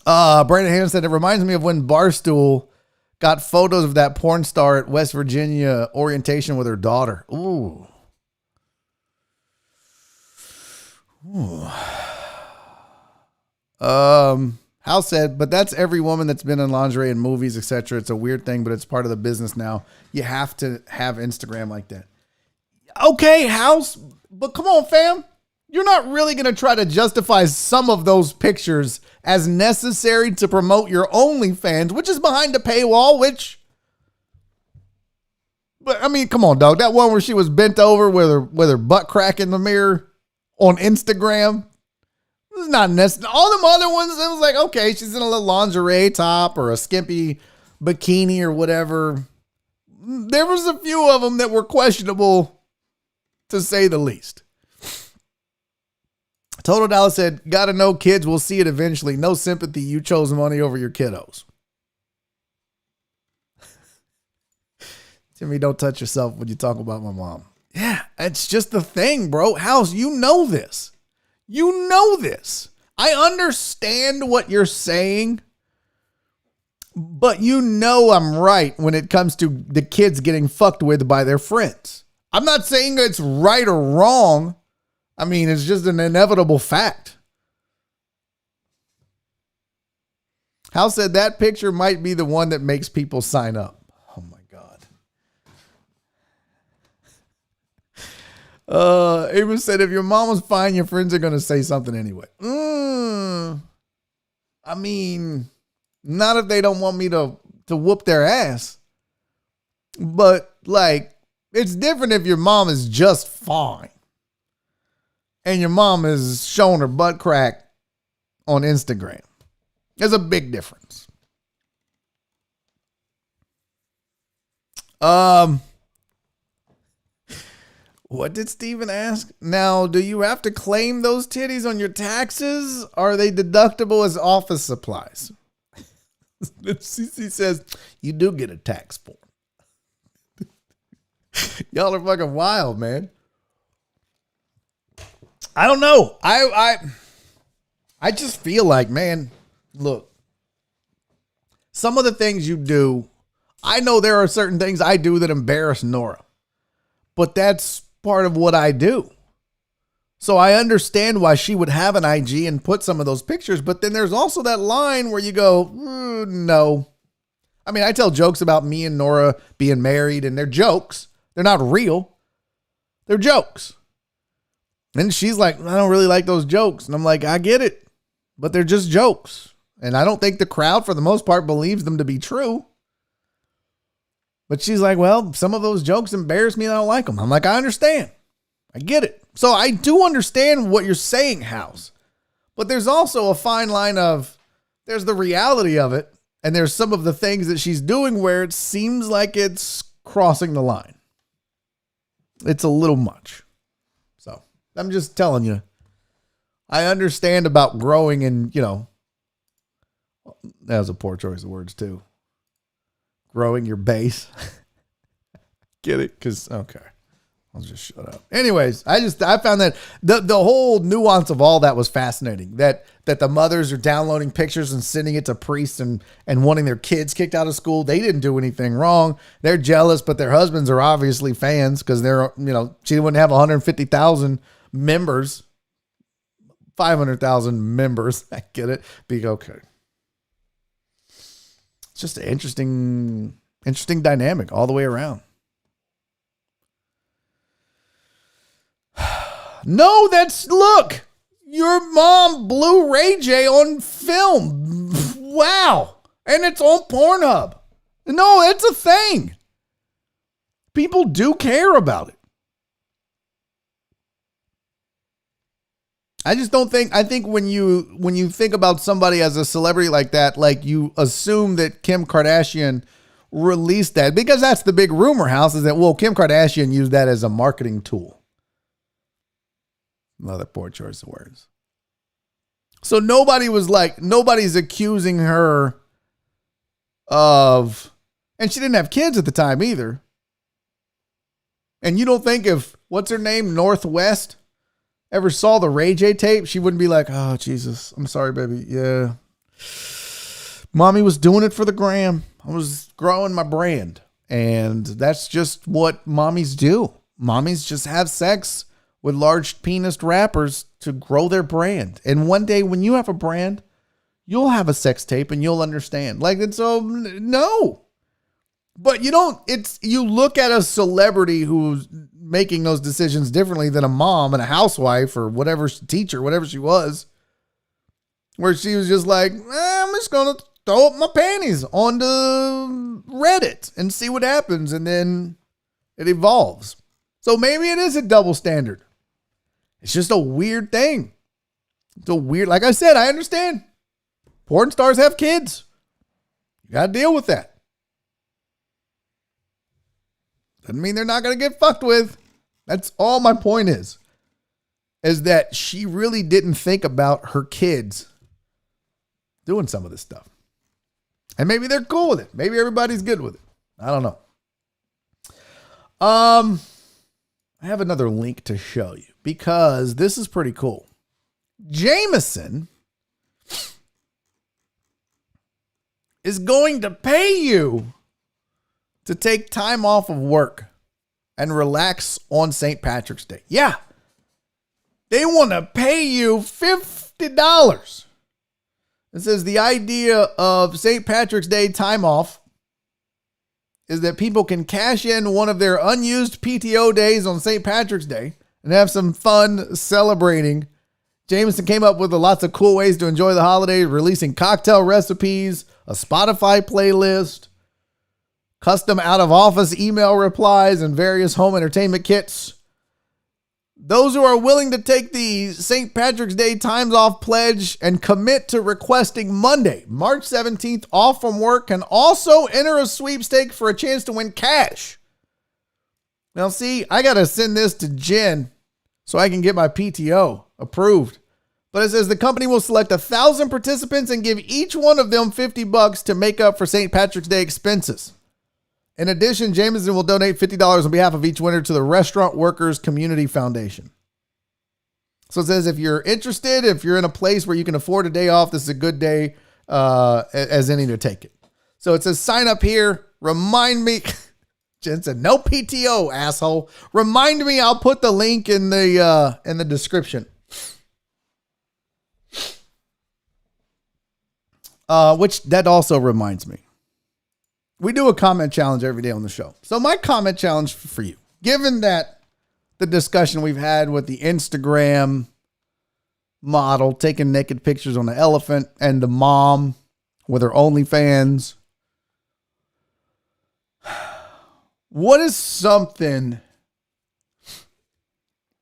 Brandon Hannon said, it reminds me of when Barstool got photos of that porn star at West Virginia orientation with her daughter. Ooh. Hal said, but that's every woman that's been in lingerie in movies, etc. It's a weird thing, but it's part of the business now. You have to have Instagram like that. Okay, House, but come on, fam. You're not really going to try to justify some of those pictures as necessary to promote your OnlyFans, which is behind a paywall, but I mean, come on, dog. That one where she was bent over with her butt crack in the mirror on Instagram. It's not necessary. All them other ones, it was like, okay, she's in a little lingerie top or a skimpy bikini or whatever. There was a few of them that were questionable, to say the least. Total Dallas said, gotta know kids will see it eventually. No sympathy. You chose money over your kiddos. Timmy, don't touch yourself when you talk about my mom. Yeah, it's just the thing, bro. House, you know this. You know this. I understand what you're saying, but you know I'm right when it comes to the kids getting fucked with by their friends. I'm not saying it's right or wrong. I mean, it's just an inevitable fact. Hal said that picture might be the one that makes people sign up. Oh my God. Amos said, if your mom was fine, your friends are going to say something anyway. I mean, not if they don't want me to whoop their ass. But like, it's different if your mom is just fine and your mom is showing her butt crack on Instagram. There's a big difference. What did Steven ask? Now, do you have to claim those titties on your taxes? Are they deductible as office supplies? CC says, you do get a tax form. Y'all are fucking wild, man. I don't know. I just feel like, man, look, some of the things you do, I know there are certain things I do that embarrass Nora, but that's part of what I do. So I understand why she would have an IG and put some of those pictures, but then there's also that line where you go, no. I mean, I tell jokes about me and Nora being married, and they're jokes. They're not real. They're jokes. And she's like, I don't really like those jokes. And I'm like, I get it, but they're just jokes. And I don't think the crowd, for the most part, believes them to be true. But she's like, well, some of those jokes embarrass me and I don't like them. I'm like, I understand. I get it. So I do understand what you're saying, House. But there's also a fine line of, there's the reality of it, and there's some of the things that she's doing where it seems like it's crossing the line. It's a little much. So I'm just telling you, I understand about growing and, you know, that was a poor choice of words too. Growing your base. Get it? Because, okay. I'll just shut up. Anyways, I found that the whole nuance of all that was fascinating. That the mothers are downloading pictures and sending it to priests and wanting their kids kicked out of school. They didn't do anything wrong. They're jealous, but their husbands are obviously fans because they're, you know, she wouldn't have 150,000 members, 500,000 members. I get it. Be okay. It's just an interesting dynamic all the way around. No, look, your mom blew Ray J on film. Wow. And it's on Pornhub. No, it's a thing. People do care about it. I just don't think, I think when you think about somebody as a celebrity like that, like you assume that Kim Kardashian released that because that's the big rumor house is that, well, Kim Kardashian used that as a marketing tool. Another poor choice of words. So nobody's accusing her of, and she didn't have kids at the time either. And you don't think if, what's her name, Northwest, ever saw the Ray J tape, she wouldn't be like, oh, Jesus, I'm sorry, baby. Yeah. Mommy was doing it for the gram. I was growing my brand. And that's just what mommies do. Mommies just have sex with large penis rappers to grow their brand. And one day when you have a brand, you'll have a sex tape and you'll understand. Like, and so, no. But you look at a celebrity who's making those decisions differently than a mom and a housewife or whatever, teacher, whatever she was, where she was just like, I'm just going to throw up my panties onto Reddit and see what happens. And then it evolves. So maybe it is a double standard. It's just a weird thing. It's a weird, like I said, I understand. Porn stars have kids. You got to deal with that. Doesn't mean they're not going to get fucked with. That's all my point is that she really didn't think about her kids doing some of this stuff. And maybe they're cool with it. Maybe everybody's good with it. I don't know. I have another link to show you because this is pretty cool. Jameson is going to pay you to take time off of work and relax on St. Patrick's Day. Yeah. They want to pay you $50. It says the idea of St. Patrick's Day time off is that people can cash in one of their unused PTO days on St. Patrick's Day and have some fun celebrating. Jameson came up with lots of cool ways to enjoy the holidays, releasing cocktail recipes, a Spotify playlist, custom out-of-office email replies, and various home entertainment kits. Those who are willing to take the St. Patrick's Day times off pledge and commit to requesting Monday, March 17th off from work can also enter a sweepstake for a chance to win cash. Now, see, I got to send this to Jen so I can get my PTO approved. But it says the company will select 1,000 participants and give each one of them $50 to make up for St. Patrick's Day expenses. In addition, Jameson will donate $50 on behalf of each winner to the Restaurant Workers Community Foundation. So it says if you're interested, if you're in a place where you can afford a day off, this is a good day as any to take it. So it says sign up here. Remind me. Jen said no PTO, asshole. Remind me. I'll put the link in the description. Which that also reminds me. We do a comment challenge every day on the show. So my comment challenge for you, given that the discussion we've had with the Instagram model taking naked pictures on the elephant and the mom with her OnlyFans, what is something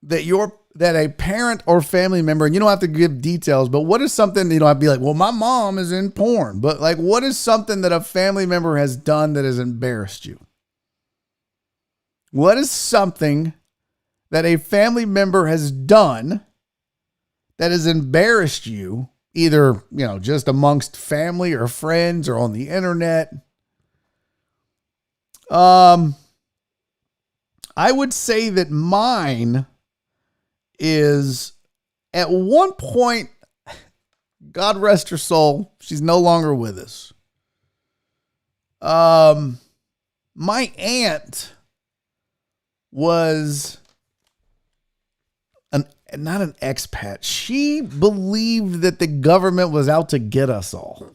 that a parent or family member, and you don't have to give details, but what is something, I'd be like, well, my mom is in porn, but like, what is something that a family member has done that has embarrassed you? What is something that a family member has done that has embarrassed you, either, just amongst family or friends or on the internet? I would say that mine is at one point, God rest her soul, she's no longer with us. My aunt was not an expat. She believed that the government was out to get us all.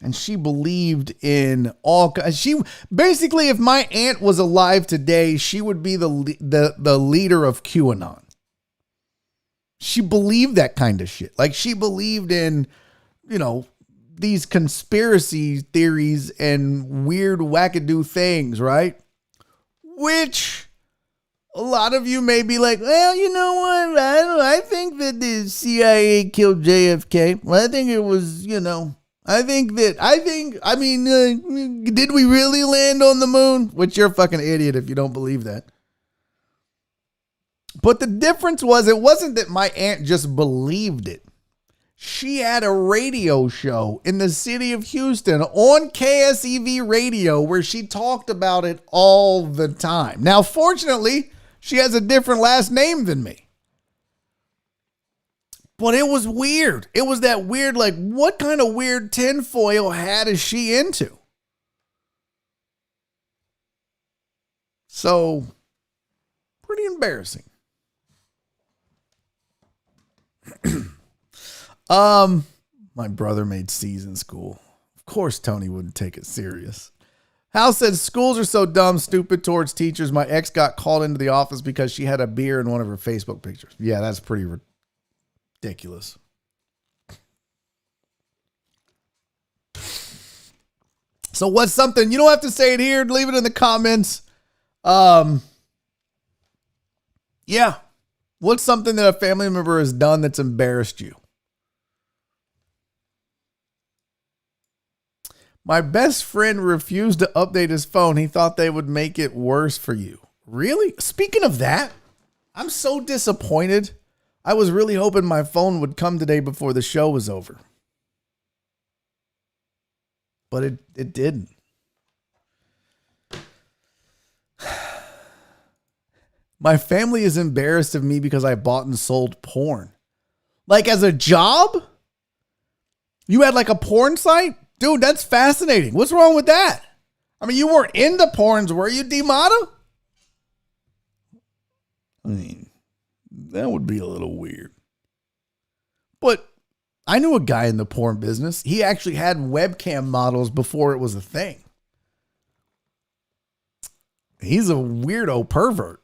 And she believed in basically, if my aunt was alive today, she would be the leader of QAnon. She believed that kind of shit. Like she believed in, these conspiracy theories and weird wackadoo things, right? Which A lot of you may be like, well, you know what? I think that the CIA killed JFK. Well, I think it was, did we really land on the moon? Which you're a fucking idiot if you don't believe that. But the difference was, it wasn't that my aunt just believed it. She had a radio show in the city of Houston on KSEV radio where she talked about it all the time. Now, fortunately, she has a different last name than me. But it was weird. It was that weird, like, what kind of weird tinfoil hat is she into? So, pretty embarrassing. My brother made C's in school. Of course, Tony wouldn't take it serious. Hal says, schools are so dumb, stupid towards teachers. My ex got called into the office because she had a beer in one of her Facebook pictures. Yeah, that's pretty ridiculous. So what's something, you don't have to say it here, leave it in the comments. Yeah. What's something that a family member has done that's embarrassed you? My best friend refused to update his phone. He thought they would make it worse for you. Really? Speaking of that, I'm so disappointed. I was really hoping my phone would come today before the show was over. But it didn't. My family is embarrassed of me because I bought and sold porn. Like as a job? You had like a porn site? Dude, that's fascinating. What's wrong with that? I mean, you weren't into porns, were you, D-Mata? I mean, that would be a little weird. But I knew a guy in the porn business. He actually had webcam models before it was a thing. He's a weirdo pervert.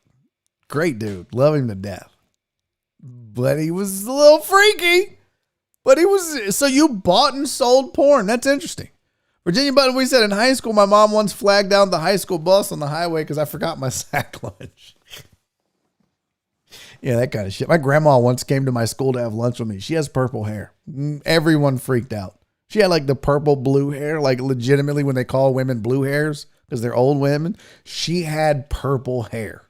Great dude. Love him to death. But he was a little freaky. But he was, so you bought and sold porn. That's interesting. Virginia Button, we said in high school, my mom once flagged down the high school bus on the highway because I forgot my sack lunch. Yeah, that kind of shit. My grandma once came to my school to have lunch with me. She has purple hair. Everyone freaked out. She had like the purple blue hair, like legitimately when they call women blue hairs because they're old women. She had purple hair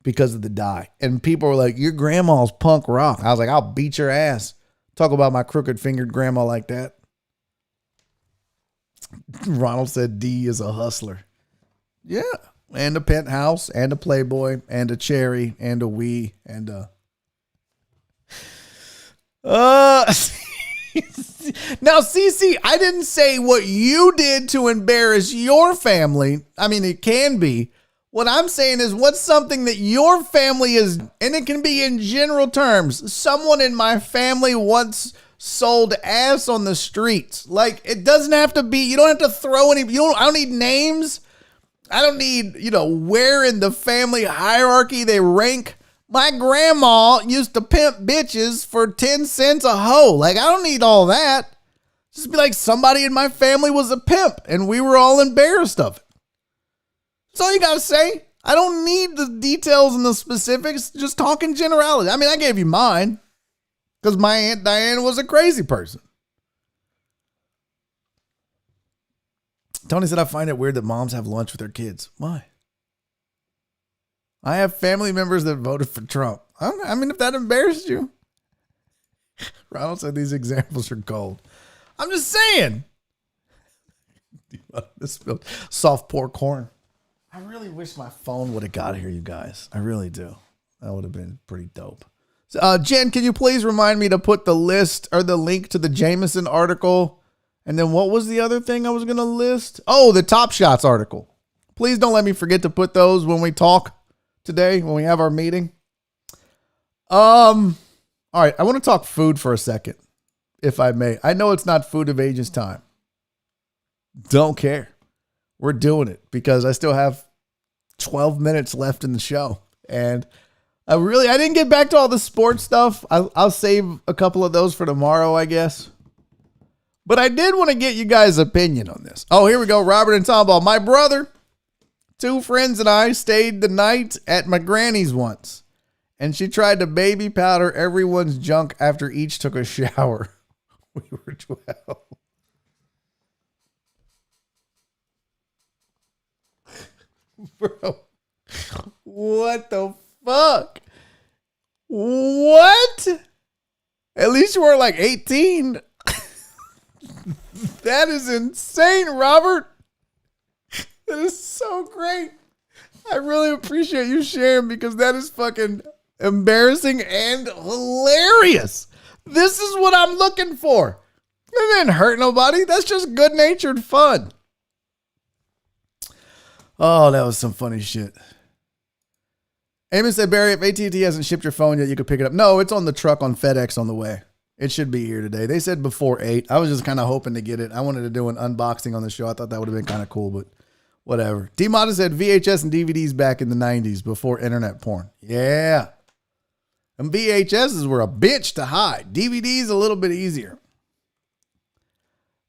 because of the dye. And people were like, your grandma's punk rock. I was like, I'll beat your ass. Talk about my crooked fingered grandma like that. Ronald said D is a hustler. Yeah. And a penthouse and a Playboy and a cherry and a Wii and a. Now, CC, I didn't say what you did to embarrass your family. I mean, it can be. What I'm saying is what's something that your family is, and it can be in general terms. Someone in my family once sold ass on the streets. Like, it doesn't have to be, you don't have to throw any, I don't need names. I don't need, where in the family hierarchy they rank. My grandma used to pimp bitches for 10 cents a hoe. Like, I don't need all that. Just be like somebody in my family was a pimp and we were all embarrassed of it. That's all you got to say. I don't need the details and the specifics. Just talking generality. I mean, I gave you mine because my Aunt Diane was a crazy person. Tony said, I find it weird that moms have lunch with their kids. Why? I have family members that voted for Trump. I mean, if that embarrassed you. Ronald said these examples are gold. I'm just saying. This spilled soft pork corn. I really wish my phone would have got here, you guys. I really do. That would have been pretty dope. So, Jen, can you please remind me to put the list or the link to the Jameson article? And then what was the other thing I was going to list? Oh, the Top Shots article. Please don't let me forget to put those when we talk today, when we have our meeting. All right. I want to talk food for a second, if I may. I know it's not Food of Ages time. Don't care. We're doing it because I still have 12 minutes left in the show. And I didn't get back to all the sports stuff. I'll save a couple of those for tomorrow, I guess. But I did want to get you guys' opinion on this. Oh, here we go. Robert and Tomball. My brother Two friends and I stayed the night at my granny's once, and she tried to baby powder everyone's junk after each took a shower. We were 12. Bro, what the fuck? What? At least you were like 18. That is insane, Robert. That is so great. I really appreciate you sharing because that is fucking embarrassing and hilarious. This is what I'm looking for. That didn't hurt nobody. That's just good-natured fun. Oh, that was some funny shit. Amos said, Barry, if AT&T hasn't shipped your phone yet, you could pick it up. No, it's on the truck on FedEx on the way. It should be here today. They said before 8. I was just kind of hoping to get it. I wanted to do an unboxing on the show. I thought that would have been kind of cool, but whatever. D-Mata said VHS and DVDs back in the 90s before internet porn. Yeah. And VHSs were a bitch to hide. DVDs a little bit easier.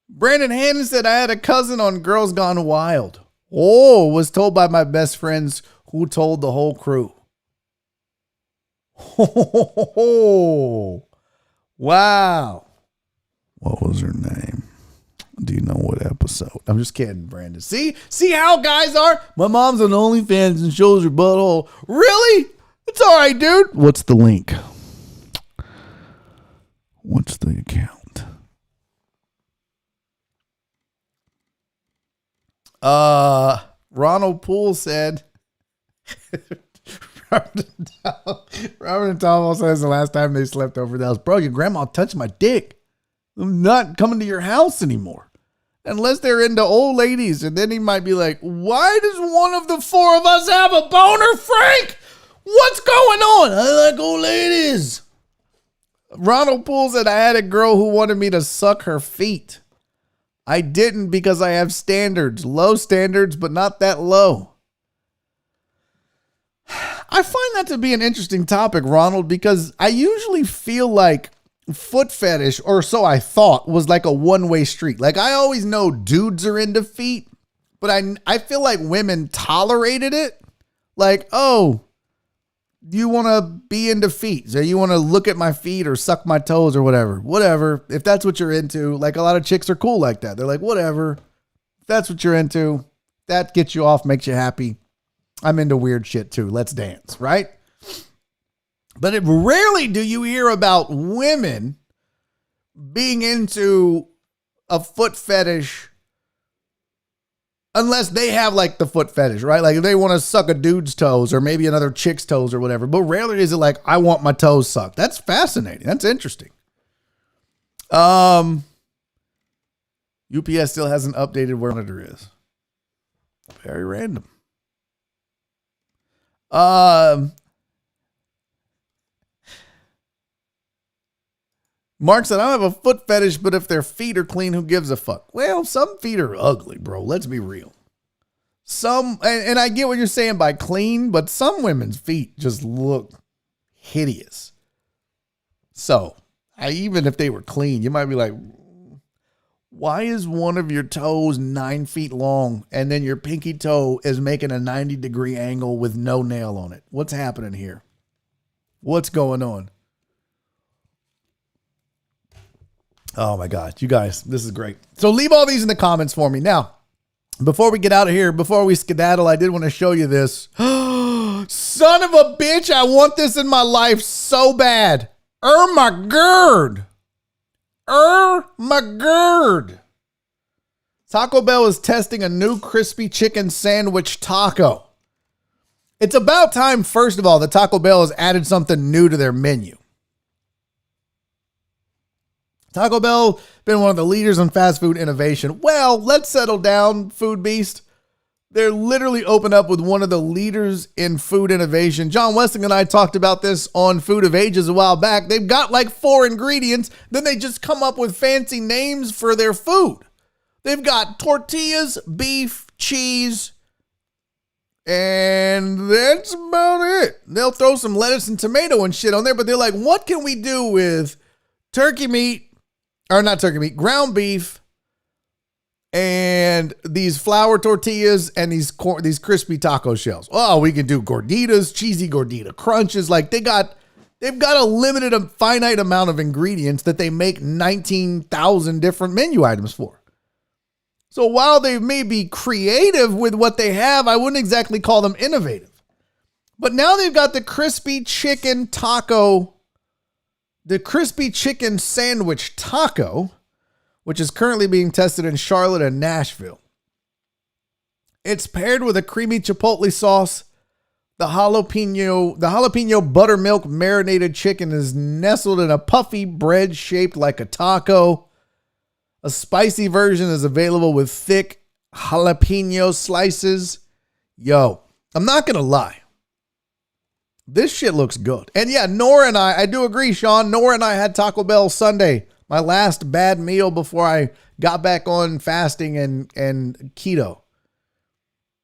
Brandon Hannon said, I had a cousin on Girls Gone Wild. Oh, was told by my best friends who told the whole crew. Oh, wow. What was her name? Do you know what episode? I'm just kidding, Brandon. See how guys are? My mom's on OnlyFans and shows her butthole. Really? It's all right, dude. What's the link? What's the account? Ronald Poole said, Robert and Tom also says the last time they slept over the house, bro, your grandma touched my dick. I'm not coming to your house anymore. Unless they're into old ladies. And then he might be like, why does one of the four of us have a boner, Frank? What's going on? I like old ladies. Ronald Poole said, I had a girl who wanted me to suck her feet. I didn't because I have standards. Low standards, but not that low. I find that to be an interesting topic, Ronald, because I usually feel like foot fetish, or so I thought, was like a one-way street. Like, I always know dudes are into feet, but I feel like women tolerated it. Like, oh, you want to be into feet, so you want to look at my feet or suck my toes or whatever. If that's what you're into, like, a lot of chicks are cool like that. They're like, whatever. If that's what you're into, that gets you off, makes you happy. I'm into weird shit too. Let's dance, right? But rarely do you hear about women being into a foot fetish unless they have like the foot fetish, right? Like if they want to suck a dude's toes or maybe another chick's toes or whatever. But rarely is it like, I want my toes sucked. That's fascinating. That's interesting. UPS still hasn't updated where monitor is. Very random. Mark said, I don't have a foot fetish, but if their feet are clean, who gives a fuck? Well, some feet are ugly, bro. Let's be real. Some, and I get what you're saying by clean, but some women's feet just look hideous. So, even if they were clean, you might be like, why is one of your toes 9 feet long and then your pinky toe is making a 90-degree angle with no nail on it? What's happening here? What's going on? Oh my God, you guys, this is great. So leave all these in the comments for me. Now, before we get out of here, before we skedaddle, I did want to show you this. Son of a bitch, I want this in my life so bad. My gird. My gird. Taco Bell is testing a new crispy chicken sandwich taco. It's about time, first of all, that Taco Bell has added something new to their menu. Taco Bell been one of the leaders in fast food innovation. Well, let's settle down, Food Beast. They're literally opened up with one of the leaders in food innovation. John Westing and I talked about this on Food of Ages a while back. They've got like 4 ingredients. Then they just come up with fancy names for their food. They've got tortillas, beef, cheese, and that's about it. They'll throw some lettuce and tomato and shit on there, but they're like, what can we do with turkey meat, or not turkey meat, ground beef, and these flour tortillas and these crispy taco shells. Oh, we can do gorditas, cheesy gordita crunches. Like they've got a finite amount of ingredients that they make 19,000 different menu items for. So while they may be creative with what they have, I wouldn't exactly call them innovative. But now they've got the crispy chicken sandwich taco, which is currently being tested in Charlotte and Nashville. It's paired with a creamy chipotle sauce. The jalapeno buttermilk marinated chicken is nestled in a puffy bread shaped like a taco. A spicy version is available with thick jalapeno slices. Yo, I'm not going to lie. This shit looks good. And yeah, Nora and I do agree, Sean. Nora and I had Taco Bell Sunday, my last bad meal before I got back on fasting and keto.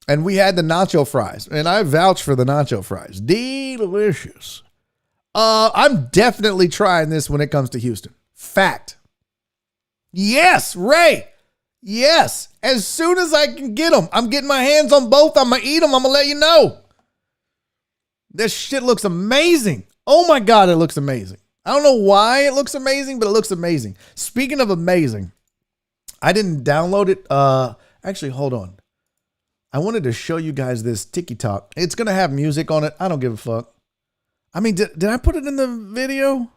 And we had the nacho fries, and I vouch for the nacho fries. Delicious. I'm definitely trying this when it comes to Houston. Fact. Yes, Ray. Yes. As soon as I can get them, I'm getting my hands on both. I'm going to eat them. I'm going to let you know. This shit looks amazing. Oh my God, it looks amazing. I don't know why it looks amazing, but it looks amazing. Speaking of amazing, I didn't download it. Actually, hold on. I wanted to show you guys this TikTok. It's going to have music on it. I don't give a fuck. I mean, did I put it in the video?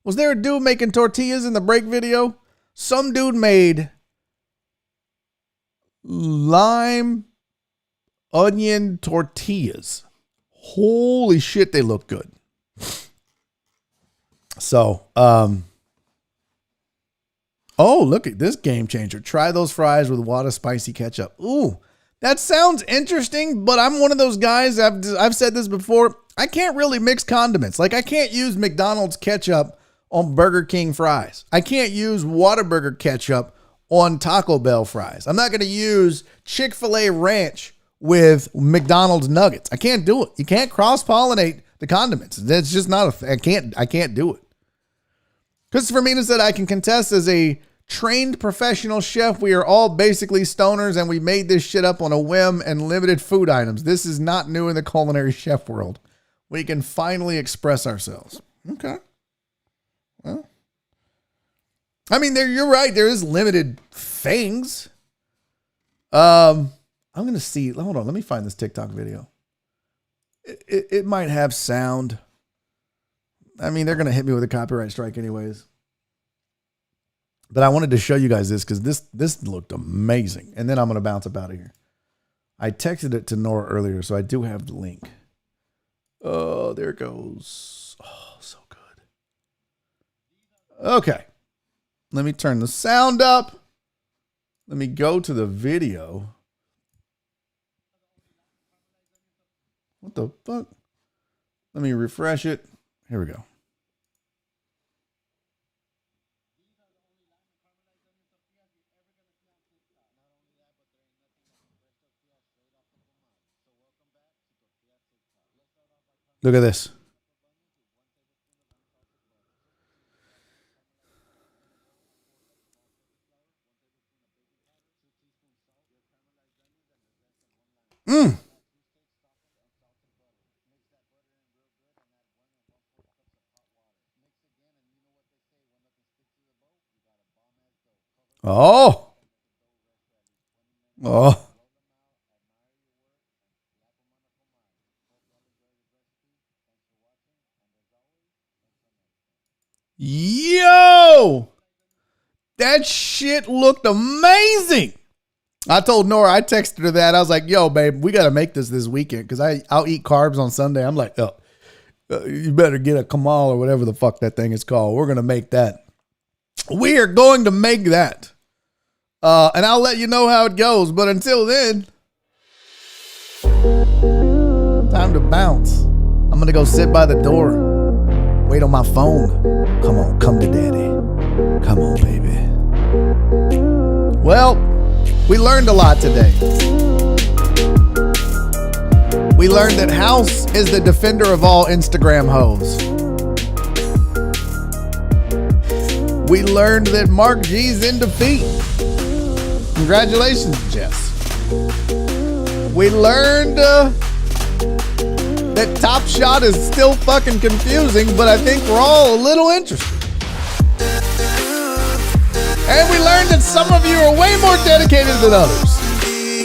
Was there a dude making tortillas in the break video? Some dude made lime onion tortillas. Holy shit, they look good. So, oh, look at this game changer. Try those fries with water spicy ketchup. Ooh. That sounds interesting, but I'm one of those guys, I've said this before, I can't really mix condiments. Like I can't use McDonald's ketchup on Burger King fries. I can't use Whataburger ketchup on Taco Bell fries. I'm not going to use Chick-fil-A ranch with McDonald's nuggets. I can't do it. You can't cross-pollinate the condiments. That's just not a thing. I can't do it. Christopher Mina said, I can contest as a trained professional chef. We are all basically stoners and we made this shit up on a whim and limited food items. This is not new in the culinary chef world. We can finally express ourselves. Okay. Well, I mean, you're right. There is limited things. I'm going to see. Hold on. Let me find this TikTok video. It might have sound. I mean, they're going to hit me with a copyright strike anyways. But I wanted to show you guys this because this looked amazing. And then I'm going to bounce up out of here. I texted it to Nora earlier, so I do have the link. Oh, there it goes. Oh, so good. Okay. Let me turn the sound up. Let me go to the video. What the fuck? Let me refresh it. Here we go. Look at this. Oh. Oh. Yo, that shit looked amazing. I told Nora, I texted her that. I was like, yo, babe, we got to make this weekend because I'll eat carbs on Sunday. I'm like, oh, you better get a Kemah or whatever the fuck that thing is called. We're going to make that. We are going to make that. And I'll let you know how it goes. But until then, time to bounce. I'm going to go sit by the door. Wait on my phone. Come on, come to daddy. Come on, baby. Well, we learned a lot today. We learned that House is the defender of all Instagram hoes. We learned that Mark G's in defeat. Congratulations, Jess. We learned that Top Shot is still fucking confusing, but I think we're all a little interested. And we learned that some of you are way more dedicated than others.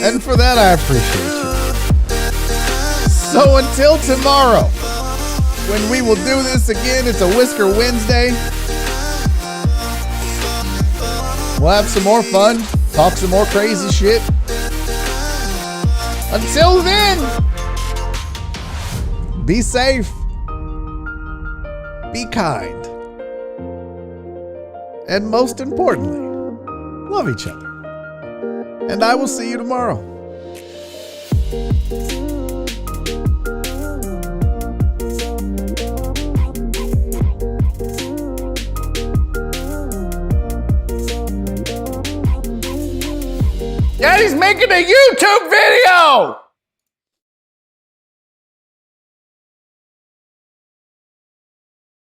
And for that, I appreciate you. So until tomorrow, when we will do this again, it's a Whisker Wednesday. We'll have some more fun, talk some more crazy shit. Until then, be safe, be kind, and most importantly, love each other. And I will see you tomorrow. Daddy's making a YouTube video!